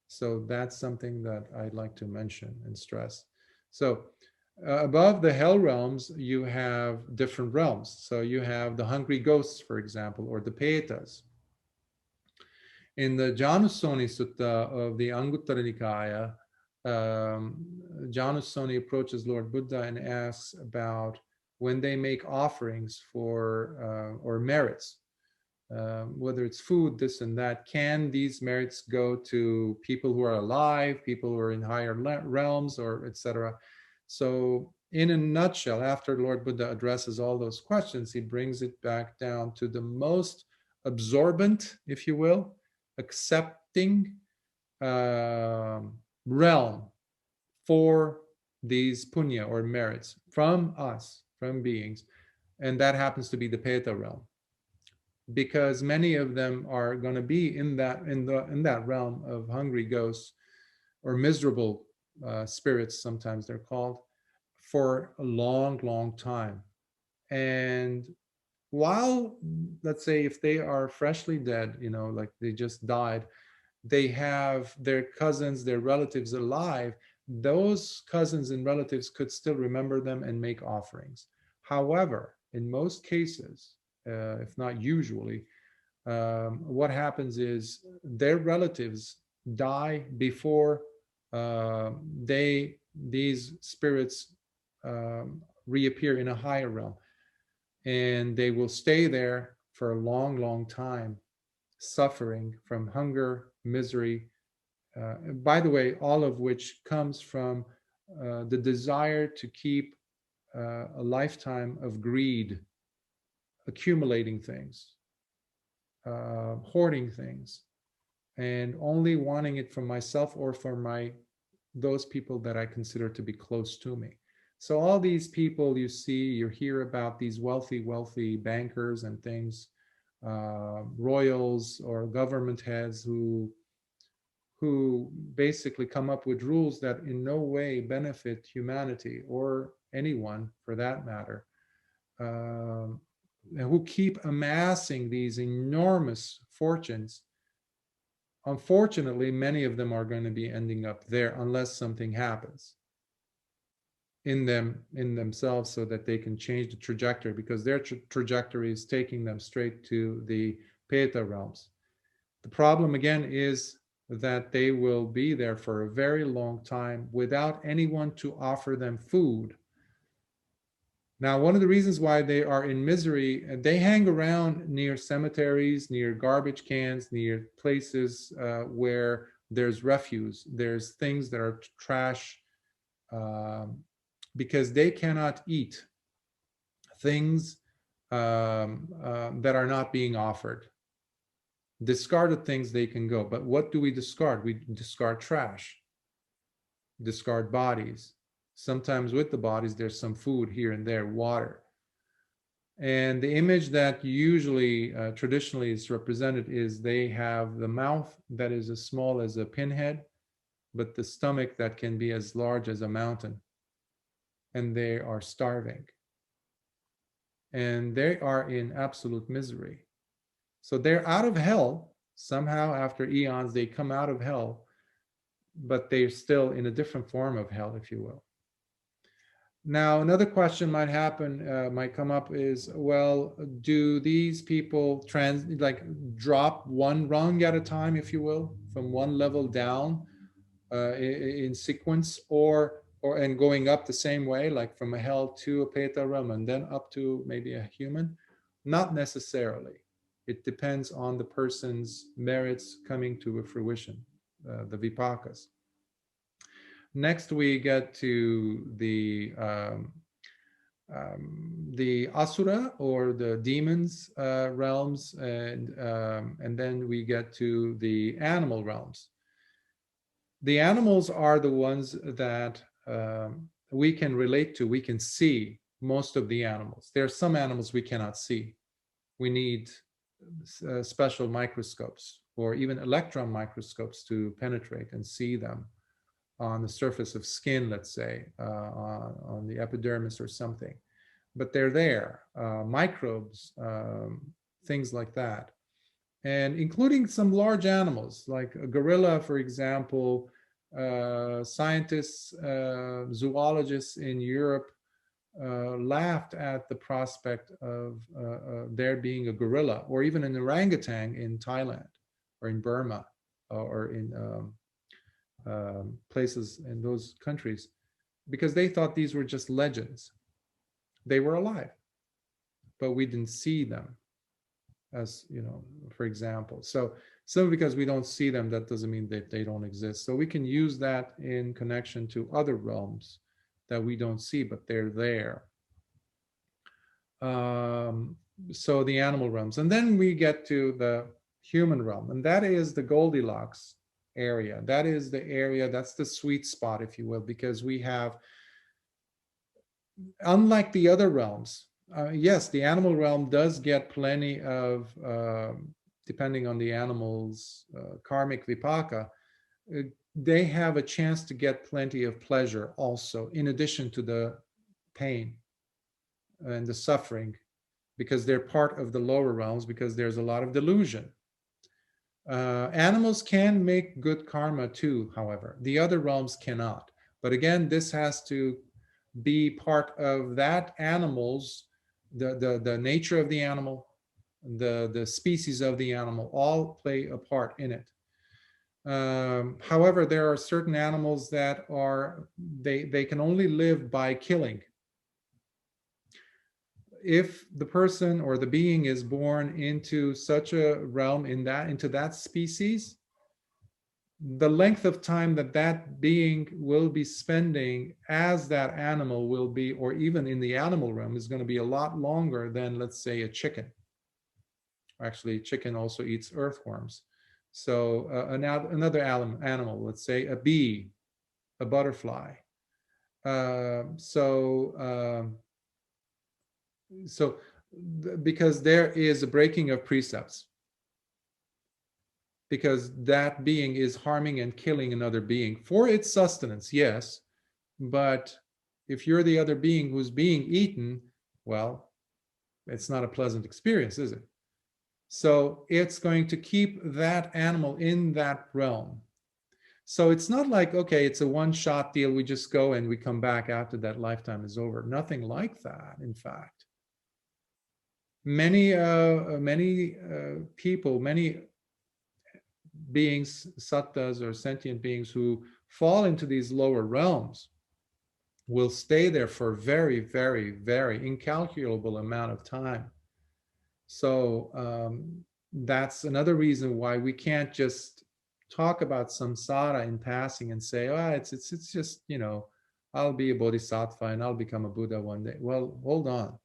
So that's something that I'd like to mention and stress. So above the hell realms, you have different realms. So you have the hungry ghosts, for example, or the petas. In the Janusoni Sutta of the Anguttara Nikāya, Janusoni approaches Lord Buddha and asks about when they make offerings for or merits, whether it's food, this and that, can these merits go to people who are alive, people who are in higher realms, or etc.? So in a nutshell, after Lord Buddha addresses all those questions, he brings it back down to the most absorbent, if you will, accepting realm for these punya or merits from us, from beings, and that happens to be the Peta realm, because many of them are going to be in that realm of hungry ghosts or miserable spirits, sometimes they're called, for a long time. And while, let's say, if they are freshly dead, like they just died, they have their cousins, their relatives alive, those cousins and relatives could still remember them and make offerings. However, in most cases, if not usually, what happens is their relatives die before these spirits reappear in a higher realm, and they will stay there for a long time, suffering from hunger, misery, by the way, all of which comes from the desire to keep a lifetime of greed, accumulating things, hoarding things, and only wanting it for myself or for those people that I consider to be close to me. So all these people you hear about, these wealthy bankers and things, royals or government heads who basically come up with rules that in no way benefit humanity or anyone for that matter, who keep amassing these enormous fortunes. Unfortunately, many of them are going to be ending up there unless something happens in themselves so that they can change the trajectory, because their trajectory is taking them straight to the Peta realms. The problem again is that they will be there for a very long time without anyone to offer them food. Now, one of the reasons why they are in misery, they hang around near cemeteries, near garbage cans, near places where there's refuse, there's things that are trash, because they cannot eat things that are not being offered. Discarded things they can go, but what do we discard? We discard trash, discard bodies. Sometimes with the bodies there's some food here and there, water. And the image that usually traditionally is represented is they have the mouth that is as small as a pinhead, but the stomach that can be as large as a mountain, and they are starving and they are in absolute misery. So they're out of hell. Somehow after eons, they come out of hell, but they're still in a different form of hell, if you will. Now, another question might come up is, well, do these people drop one rung at a time, if you will, from one level down in sequence, and going up the same way, like from a hell to a Peta realm and then up to maybe a human? Not necessarily. It depends on the person's merits coming to a fruition, the vipakkas. Next, we get to the asura or the demons realms, and then we get to the animal realms. The animals are the ones that we can relate to. We can see most of the animals. There are some animals we cannot see. We need special microscopes or even electron microscopes to penetrate and see them on the surface of skin, let's say, on the epidermis or something. but they're there. Microbes, things like that. And including some large animals, like a gorilla, for example. Scientists, zoologists in Europe laughed at the prospect of there being a gorilla, or even an orangutan in Thailand or in Burma or in places in those countries, because they thought these were just legends. They were alive, but we didn't see them as, for example. So because we don't see them, that doesn't mean that they don't exist. So we can use that in connection to other realms that we don't see, but they're there. So the animal realms. And then we get to the human realm, and that is the Goldilocks area. That is the area, that's the sweet spot, if you will, because we have, unlike the other realms, yes, the animal realm does get plenty of, depending on the animal's karmic vipaka, they have a chance to get plenty of pleasure also, in addition to the pain and the suffering, because they're part of the lower realms, because there's a lot of delusion. Animals can make good karma too, however. The other realms cannot. But again, this has to be part of that animal's, the nature of the animal, the species of the animal, all play a part in it. However, there are certain animals that are, they can only live by killing. If the person or the being is born into such a realm, into that species, the length of time that that being will be spending as that animal will be, or even in the animal realm, is going to be a lot longer than, let's say, a chicken. Actually, chicken also eats earthworms. So another animal, let's say a bee, a butterfly. Because there is a breaking of precepts, because that being is harming and killing another being for its sustenance, yes, but if you're the other being who's being eaten, well, it's not a pleasant experience, is it? So it's going to keep that animal in that realm. So it's not like, okay, it's a one-shot deal, we just go and we come back after that lifetime is over. Nothing like that, in fact. Many people, many beings, sattas or sentient beings who fall into these lower realms will stay there for very, very, very incalculable amount of time. So that's another reason why we can't just talk about samsara in passing and say, oh, it's just, I'll be a bodhisattva and I'll become a Buddha one day. Well, hold on.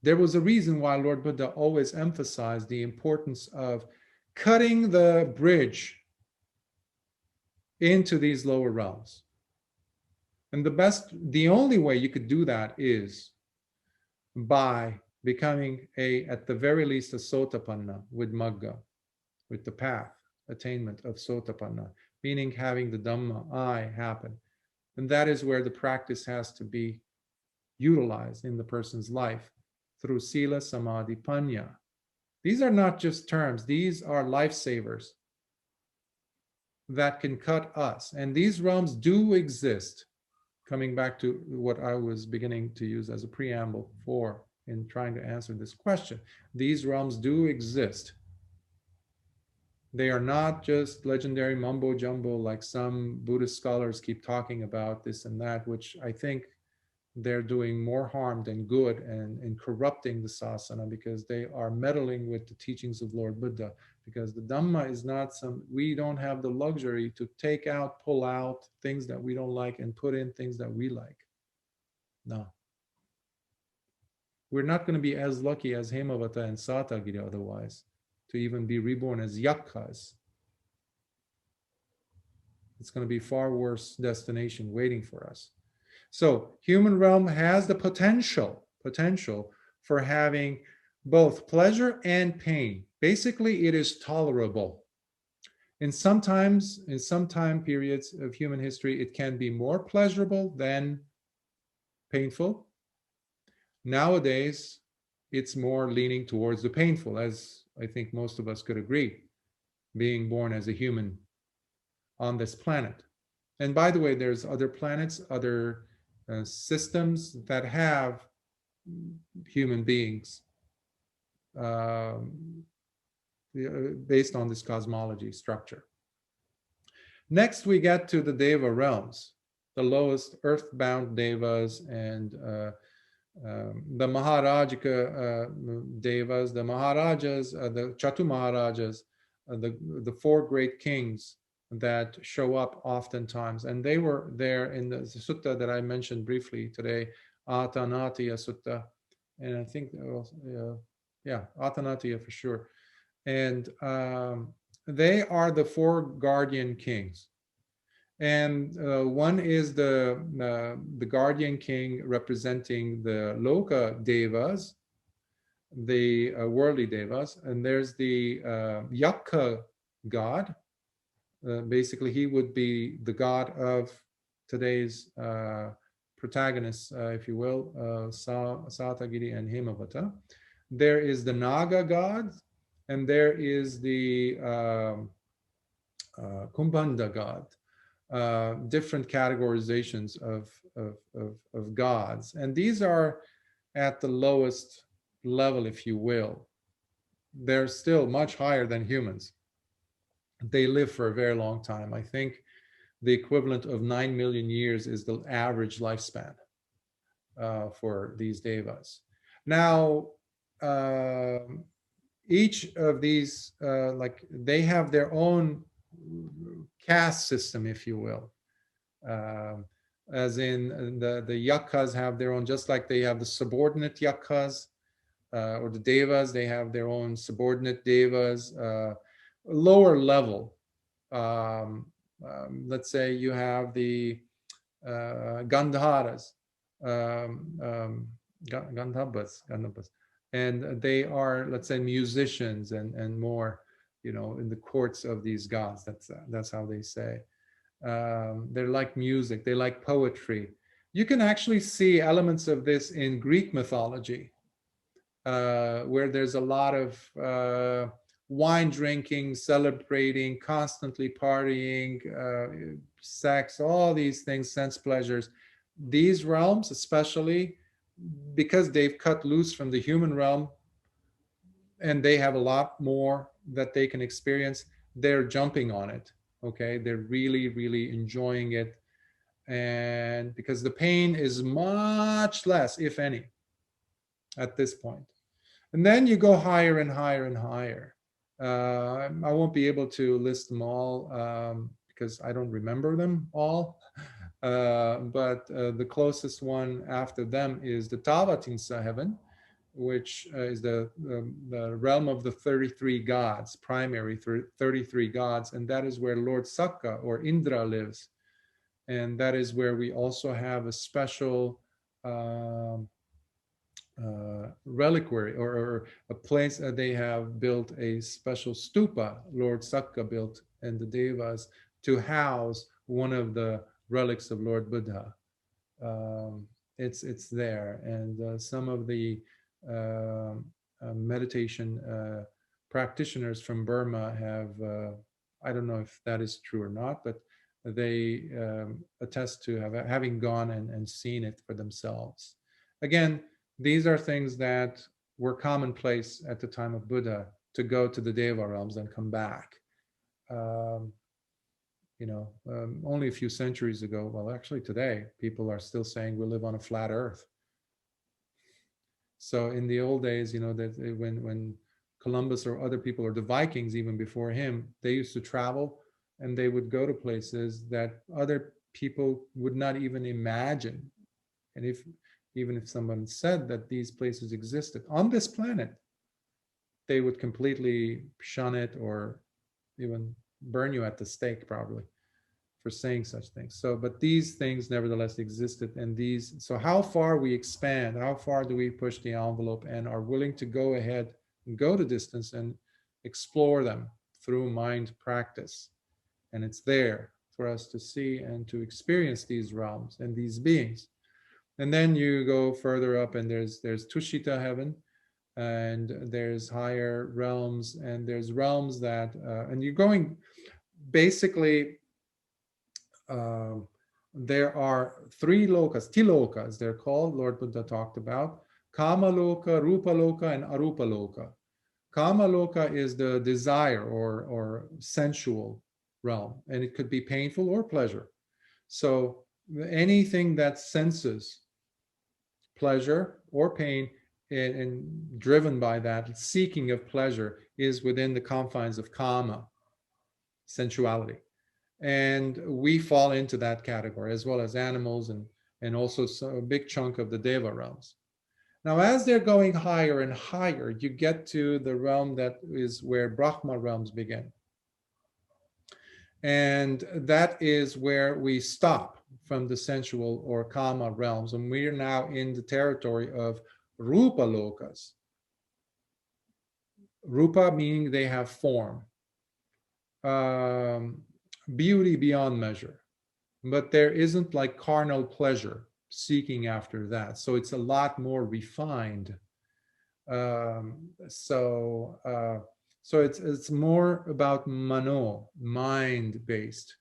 There was a reason why Lord Buddha always emphasized the importance of cutting the bridge into these lower realms. And the only way you could do that is by becoming at the very least, a sotapanna with magga, with the path, attainment of sotapanna, meaning having the Dhamma I happen. And that is where the practice has to be utilized in the person's life through sila, samadhi, panya. These are not just terms, these are lifesavers that can cut us. And these realms do exist, coming back to what I was beginning to use as a preamble for in trying to answer this question. These realms do exist. They are not just legendary mumbo jumbo like some Buddhist scholars keep talking about this and that, which I think they're doing more harm than good and corrupting the sasana, because they are meddling with the teachings of Lord Buddha. Because the Dhamma is not we don't have the luxury to take out, pull out things that we don't like and put in things that we like. No. We're not going to be as lucky as Hemavata and Sātāgiri otherwise, to even be reborn as Yakkhas. It's going to be far worse destination waiting for us. So human realm has the potential for having both pleasure and pain. Basically, it is tolerable. In some time periods of human history, it can be more pleasurable than painful. Nowadays, it's more leaning towards the painful, as I think most of us could agree, being born as a human on this planet. And by the way, there's other planets, other systems that have human beings based on this cosmology structure. Next, we get to the Deva realms, the lowest earthbound Devas, and the Maharajika Devas, the Maharajas, the Chatu Maharajas, the four great kings that show up oftentimes. And they were there in the sutta that I mentioned briefly today, Atanatiya Sutta. And I think, Atanatiya for sure. And they are the four guardian kings. And one is the guardian king representing the Loka Devas, the worldly Devas. And there's the Yakkha god. Basically, he would be the god of today's protagonists, if you will, Sātāgiri and Hemavata. There is the Naga god, and there is the Kumbhanda god. Different categorizations of gods, and these are at the lowest level, if you will. They're still much higher than humans. They live for a very long time. I think the equivalent of 9 million years is the average lifespan for these devas. Now, each of these, they have their own caste system, if you will. As in the Yakkhas have their own, just like they have the subordinate Yakkhas, or the Devas, they have their own subordinate Devas. Lower level, let's say you have the Gandharas, Gandhabas, and they are, let's say, musicians and more, in the courts of these gods. That's how they say. They're like music, they like poetry. You can actually see elements of this in Greek mythology, where there's a lot of wine drinking, celebrating, constantly partying, sex, all these things, sense pleasures. These realms, especially because they've cut loose from the human realm and they have a lot more that they can experience, they're jumping on it. Okay, they're really, really enjoying it. And because the pain is much less, if any, at this point. And then you go higher and higher and higher. I won't be able to list them all because I don't remember them all. But the closest one after them is the Tavatimsa heaven, which is the realm of the 33 gods, primary 33 gods. And that is where Lord Sakka or Indra lives. And that is where we also have a special reliquary or a place that they have built a special stupa, Lord Sakka built, and the Devas, to house one of the relics of Lord Buddha. It's there, and some of the meditation practitioners from Burma have, I don't know if that is true or not, but they attest to having gone and seen it for themselves. Again, these are things that were commonplace at the time of Buddha, to go to the Deva realms and come back. Only a few centuries ago, well, actually today, people are still saying we live on a flat earth. So in the old days, that when Columbus or other people, or the Vikings even before him, they used to travel and they would go to places that other people would not even imagine. And even if someone said that these places existed on this planet, they would completely shun it or even burn you at the stake, probably, for saying such things. So, but these things nevertheless existed. And so how far we expand, how far do we push the envelope and are willing to go ahead and go the distance and explore them through mind practice. And it's there for us to see and to experience these realms and these beings. And then you go further up, and there's Tushita heaven, and there's higher realms, and there's realms that, and you're going basically. There are 3 lokas, tilokas, they're called. Lord Buddha talked about Kama Loka, Rupa Loka, and Arupa Loka. Kama Loka is the desire or sensual realm, and it could be painful or pleasure. So anything that senses pleasure or pain and driven by that seeking of pleasure is within the confines of kama, sensuality. And we fall into that category, as well as animals and also a big chunk of the deva realms. Now, as they're going higher and higher, you get to the realm that is where Brahma realms begin. And that is where we stop from the sensual or kama realms. And we are now in the territory of Rupa Lokas. Rupa meaning they have form. Beauty beyond measure. But there isn't like carnal pleasure seeking after that. So it's a lot more refined. So it's more about mano, mind-based.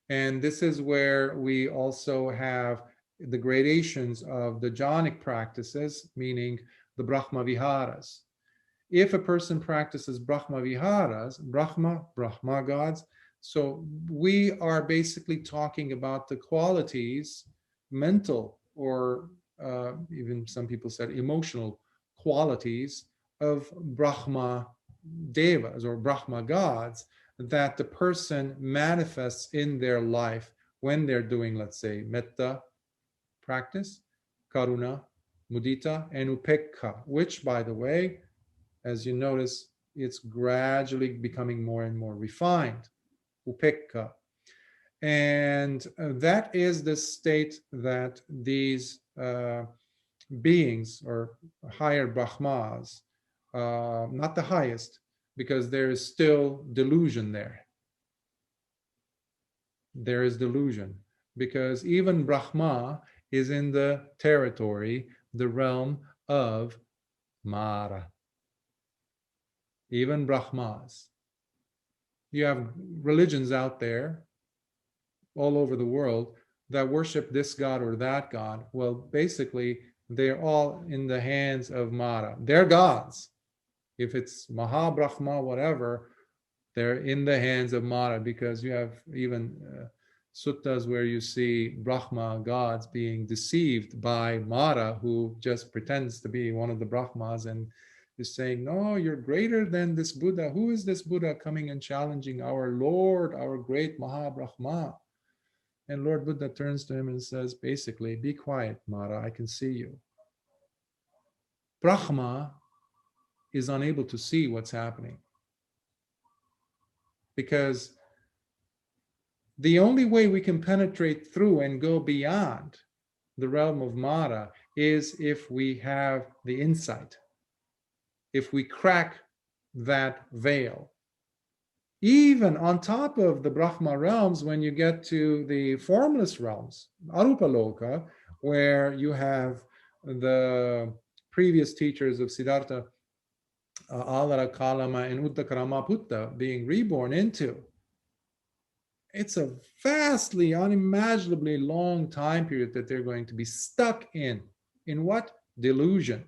And this is where we also have the gradations of the jhanic practices, meaning the Brahma Viharas. If a person practices Brahma Viharas, Brahma gods, so we are basically talking about the qualities, mental or even some people said emotional qualities of Brahma devas or Brahma gods that the person manifests in their life when they're doing, let's say, metta practice, karuna, mudita, and upekkha, which, by the way, as you notice, it's gradually becoming more and more refined, upekkha. And that is the state that these beings or higher Brahmas, not the highest, because there is still delusion there. There is delusion, because even Brahma is in the territory, the realm of Mara. Even Brahmas. You have religions out there all over the world that worship this god or that god. Well, basically, they're all in the hands of Mara. They're gods. If it's Maha Brahma, whatever, they're in the hands of Mara, because you have even suttas where you see Brahma gods being deceived by Mara, who just pretends to be one of the Brahmas and is saying, no, you're greater than this Buddha. Who is this Buddha coming and challenging our Lord, our great Maha Brahma? And Lord Buddha turns to him and says, basically, be quiet, Mara, I can see you. Brahma is unable to see what's happening, because the only way we can penetrate through and go beyond the realm of Mara is if we have the insight, if we crack that veil. Even on top of the Brahma realms, when you get to the formless realms, Arupa Loka, where you have the previous teachers of Siddhartha, Alara, Kalama, and Uddaka being reborn into, it's a vastly, unimaginably long time period that they're going to be stuck in. In what? Delusion.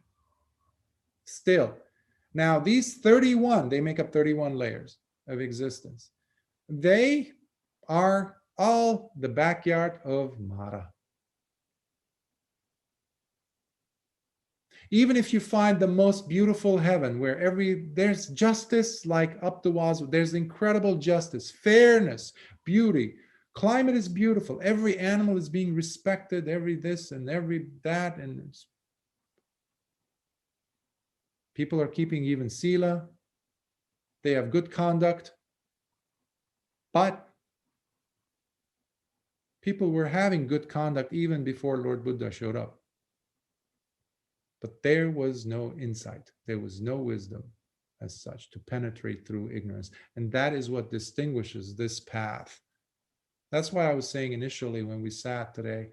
Still. Now, these 31, they make up 31 layers of existence. They are all the backyard of Mara. Even if you find the most beautiful heaven where there's justice like up the walls, there's incredible justice, fairness, beauty, climate is beautiful, every animal is being respected, every this and every that, and people are keeping even sila, they have good conduct, but people were having good conduct even before Lord Buddha showed up. But there was no insight, there was no wisdom as such to penetrate through ignorance. And that is what distinguishes this path. That's why I was saying initially when we sat today,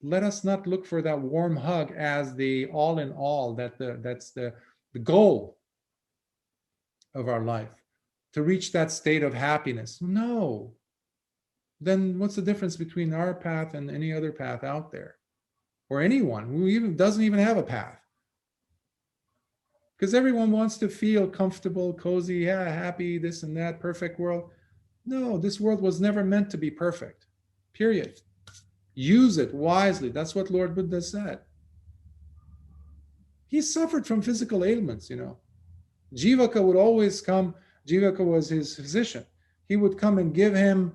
let us not look for that warm hug as the all in all, that's the goal of our life, to reach that state of happiness. No. Then what's the difference between our path and any other path out there? Or anyone who even doesn't even have a path? Because everyone wants to feel comfortable, cozy, yeah, happy, this and that, perfect world. No, this world was never meant to be perfect. Period. Use it wisely. That's what Lord Buddha said. He suffered from physical ailments, Jivaka would always come. Jivaka was his physician. He would come and give him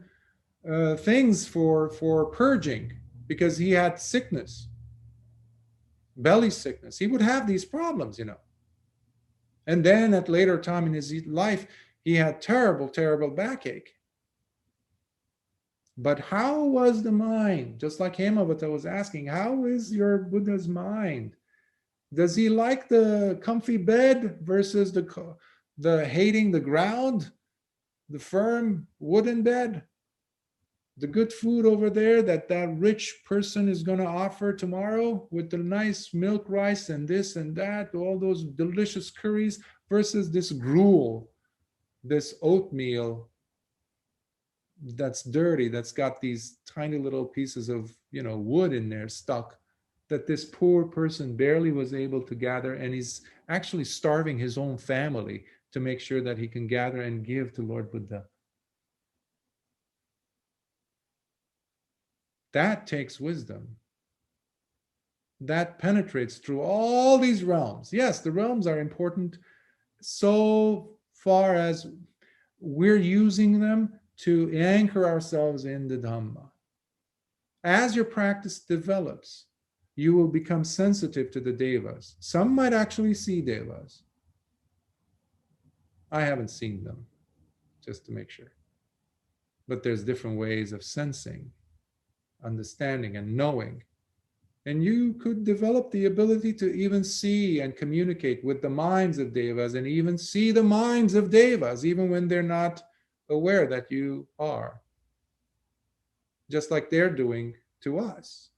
things for purging because he had sickness, belly sickness. He would have these problems, And then at later time in his life, he had terrible, terrible backache. But how was the mind? Just like Hemavata was asking, how is your Buddha's mind? Does he like the comfy bed versus the hating the ground, the firm wooden bed, the good food over there that rich person is going to offer tomorrow with the nice milk rice and this and that, all those delicious curries, versus this gruel, this oatmeal that's dirty, that's got these tiny little pieces of wood in there stuck, that this poor person barely was able to gather, and he's actually starving his own family to make sure that he can gather and give to Lord Buddha. That takes wisdom. That penetrates through all these realms. Yes, the realms are important so far as we're using them to anchor ourselves in the Dhamma. As your practice develops, you will become sensitive to the devas. Some might actually see devas. I haven't seen them, just to make sure. But there's different ways of sensing, understanding, and knowing. And you could develop the ability to even see and communicate with the minds of devas, and even see the minds of devas, even when they're not aware that you are. Just like they're doing to us.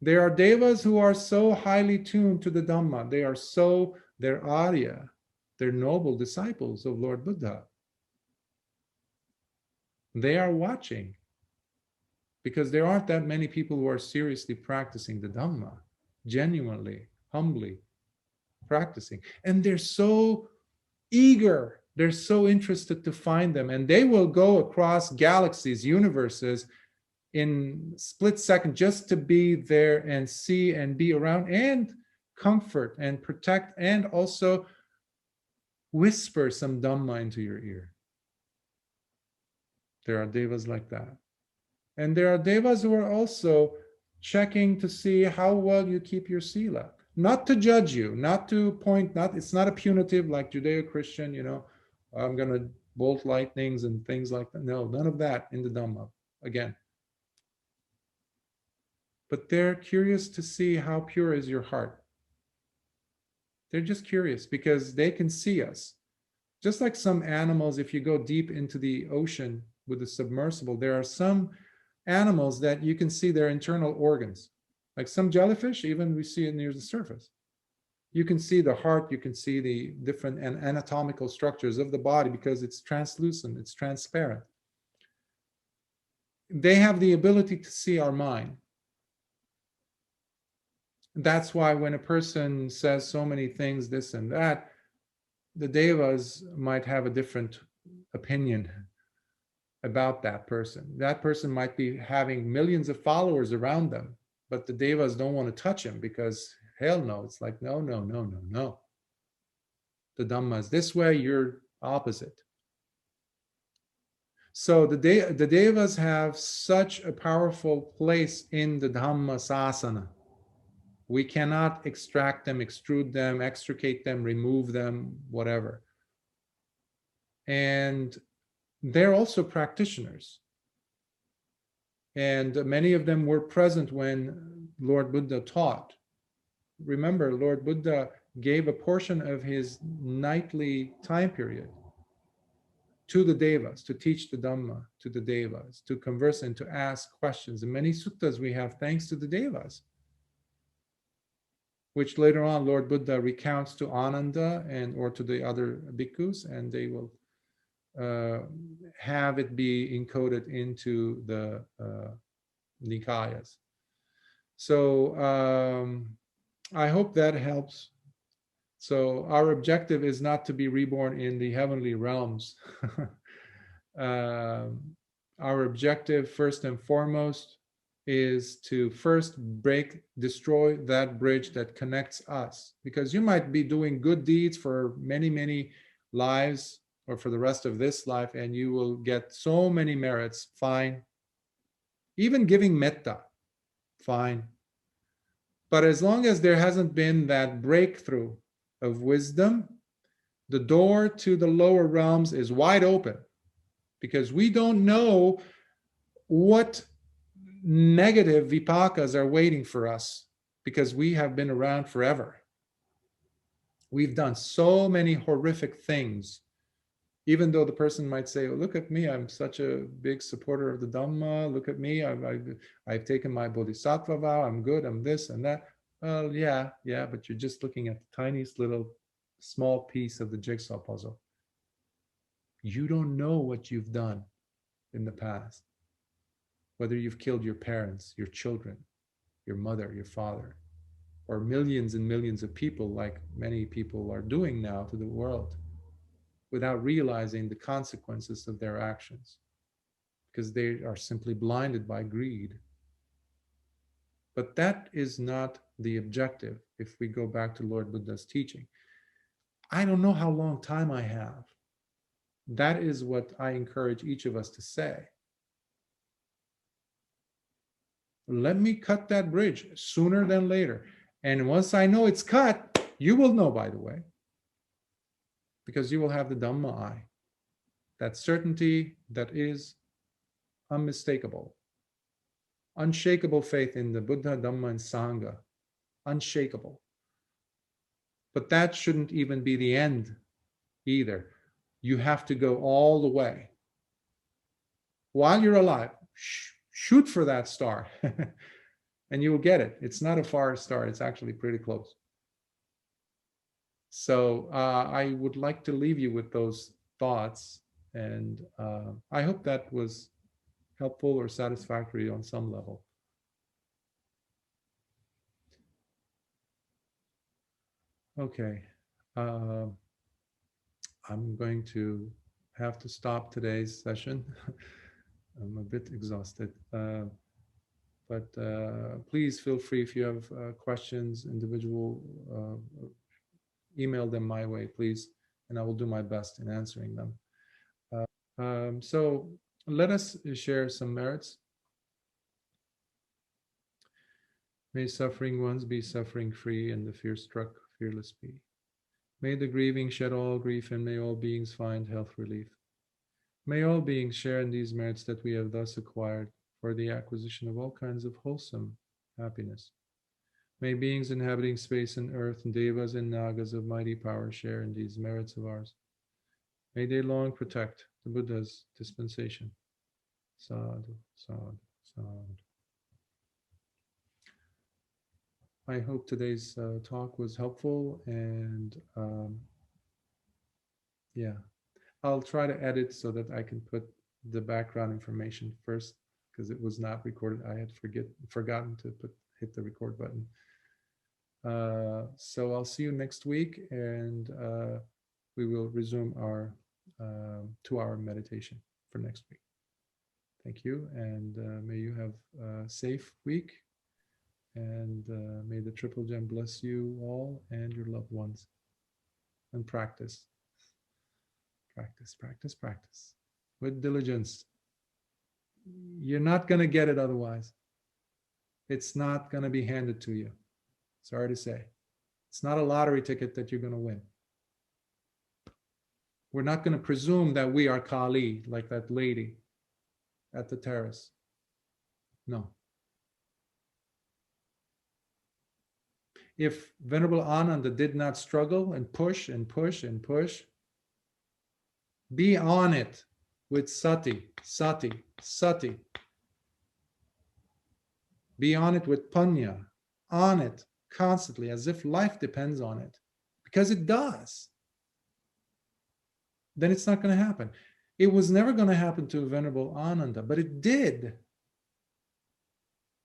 There are devas who are so highly tuned to the Dhamma. They're Arya. They're noble disciples of Lord Buddha. They are watching, because there aren't that many people who are seriously practicing the Dhamma, genuinely, humbly practicing. And they're so eager, they're so interested to find them. And they will go across galaxies, universes, in split second, just to be there and see and be around and comfort and protect, and also whisper some Dhamma into your ear. There are devas like that. And there are devas who are also checking to see how well you keep your sila. Not to judge you, not to point, it's not a punitive like Judeo-Christian, I'm going to bolt lightnings and things like that. No, none of that in the Dhamma, again. But they're curious to see how pure is your heart. They're just curious because they can see us. Just like some animals, if you go deep into the ocean with the submersible, there are some animals that you can see their internal organs. Like some jellyfish, even we see it near the surface. You can see the heart, you can see the different anatomical structures of the body because it's translucent, it's transparent. They have the ability to see our mind. That's why when a person says so many things, this and that, the devas might have a different opinion about that person. That person might be having millions of followers around them, but the devas don't want to touch him because hell no, it's like, no. The Dhamma is this way, you're opposite. So the devas have such a powerful place in the Dhamma sasana. We cannot extract them, extrude them, extricate them, remove them, whatever. And they're also practitioners. And many of them were present when Lord Buddha taught. Remember, Lord Buddha gave a portion of his nightly time period to the devas, to teach the Dhamma to the devas, to converse and to ask questions. In many suttas we have thanks to the devas, which later on Lord Buddha recounts to Ananda and or to the other bhikkhus, and they will have it be encoded into the Nikāyas. So I hope that helps. So our objective is not to be reborn in the heavenly realms. Our objective, first and foremost, is to first destroy that bridge that connects us. Because you might be doing good deeds for many, many lives or for the rest of this life, and you will get so many merits, fine. Even giving metta, fine. But as long as there hasn't been that breakthrough of wisdom, the door to the lower realms is wide open, because we don't know what negative vipakas are waiting for us, because we have been around forever. We've done so many horrific things, even though the person might say, oh, look at me, I'm such a big supporter of the Dhamma, look at me, I've taken my bodhisattva vow, I'm good, I'm this and that. Well, yeah, but you're just looking at the tiniest little small piece of the jigsaw puzzle. You don't know what you've done in the past, whether you've killed your parents, your children, your mother, your father, or millions and millions of people, like many people are doing now to the world, without realizing the consequences of their actions, because they are simply blinded by greed. But that is not the objective. If we go back to Lord Buddha's teaching, I don't know how long time I have. That is what I encourage each of us to say. Let me cut that bridge sooner than later. And once I know it's cut, you will know, by the way, because you will have the Dhamma eye, that certainty that is unmistakable, unshakable faith in the Buddha, Dhamma, and Sangha, unshakable. But that shouldn't even be the end either. You have to go all the way. While you're alive, shoot for that star and you will get it. It's not a far star, it's actually pretty close. So I would like to leave you with those thoughts, and I hope that was helpful or satisfactory on some level. Okay. I'm going to have to stop today's session. I'm a bit exhausted. But please feel free, if you have questions, individual, email them my way, please, and I will do my best in answering them. So let us share some merits. May suffering ones be suffering free, and the fear-struck fearless be. May the grieving shed all grief, and may all beings find health relief. May all beings share in these merits that we have thus acquired for the acquisition of all kinds of wholesome happiness. May beings inhabiting space and earth, and devas and nagas of mighty power share in these merits of ours. May they long protect the Buddha's dispensation. Sadhu, sadhu, sadhu. I hope today's talk was helpful, and yeah, I'll try to edit so that I can put the background information first, because it was not recorded. I had forgotten to hit the record button. So I'll see you next week, and we will resume our 2-hour meditation for next week. Thank you, and may you have a safe week, and may the Triple Gem bless you all and your loved ones. And practice, practice, practice, practice with diligence. You're not going to get it otherwise. It's not going to be handed to you. Sorry to say. It's not a lottery ticket that you're going to win. We're not going to presume that we are Kali, like that lady at the terrace. No. If Venerable Ananda did not struggle and push and push and push, Be on it with sati, sati, sati. Be on it with panya, on it constantly, as if life depends on it, because it does. Then it's not going to happen. It was never going to happen to Venerable Ananda, but it did.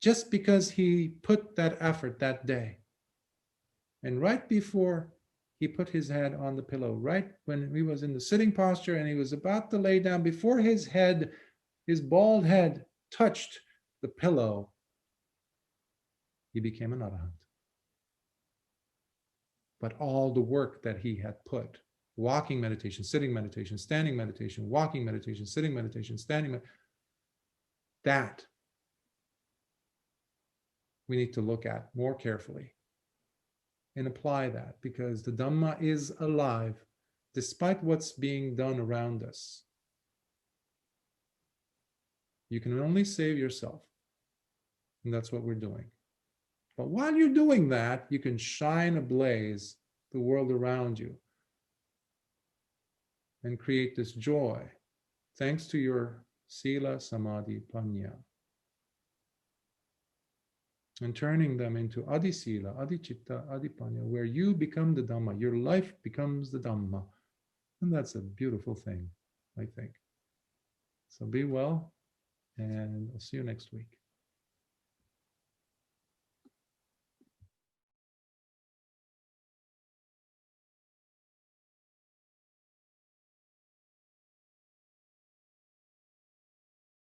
Just because he put that effort that day. And right before he put his head on the pillow, right when he was in the sitting posture and he was about to lay down, before his head, his bald head touched the pillow, he became an arahant. But all the work that he had put, walking meditation, sitting meditation, standing meditation, walking meditation, sitting meditation, standing, that we need to look at more carefully and apply that, because the Dhamma is alive despite what's being done around us. You can only save yourself, and that's what we're doing. But while you're doing that, you can shine ablaze the world around you and create this joy thanks to your sila, samadhi, panya, and turning them into adi sila, adi citta, adi panya, where you become the Dhamma, your life becomes the Dhamma. And that's a beautiful thing, I think. So be well, and I'll see you next week.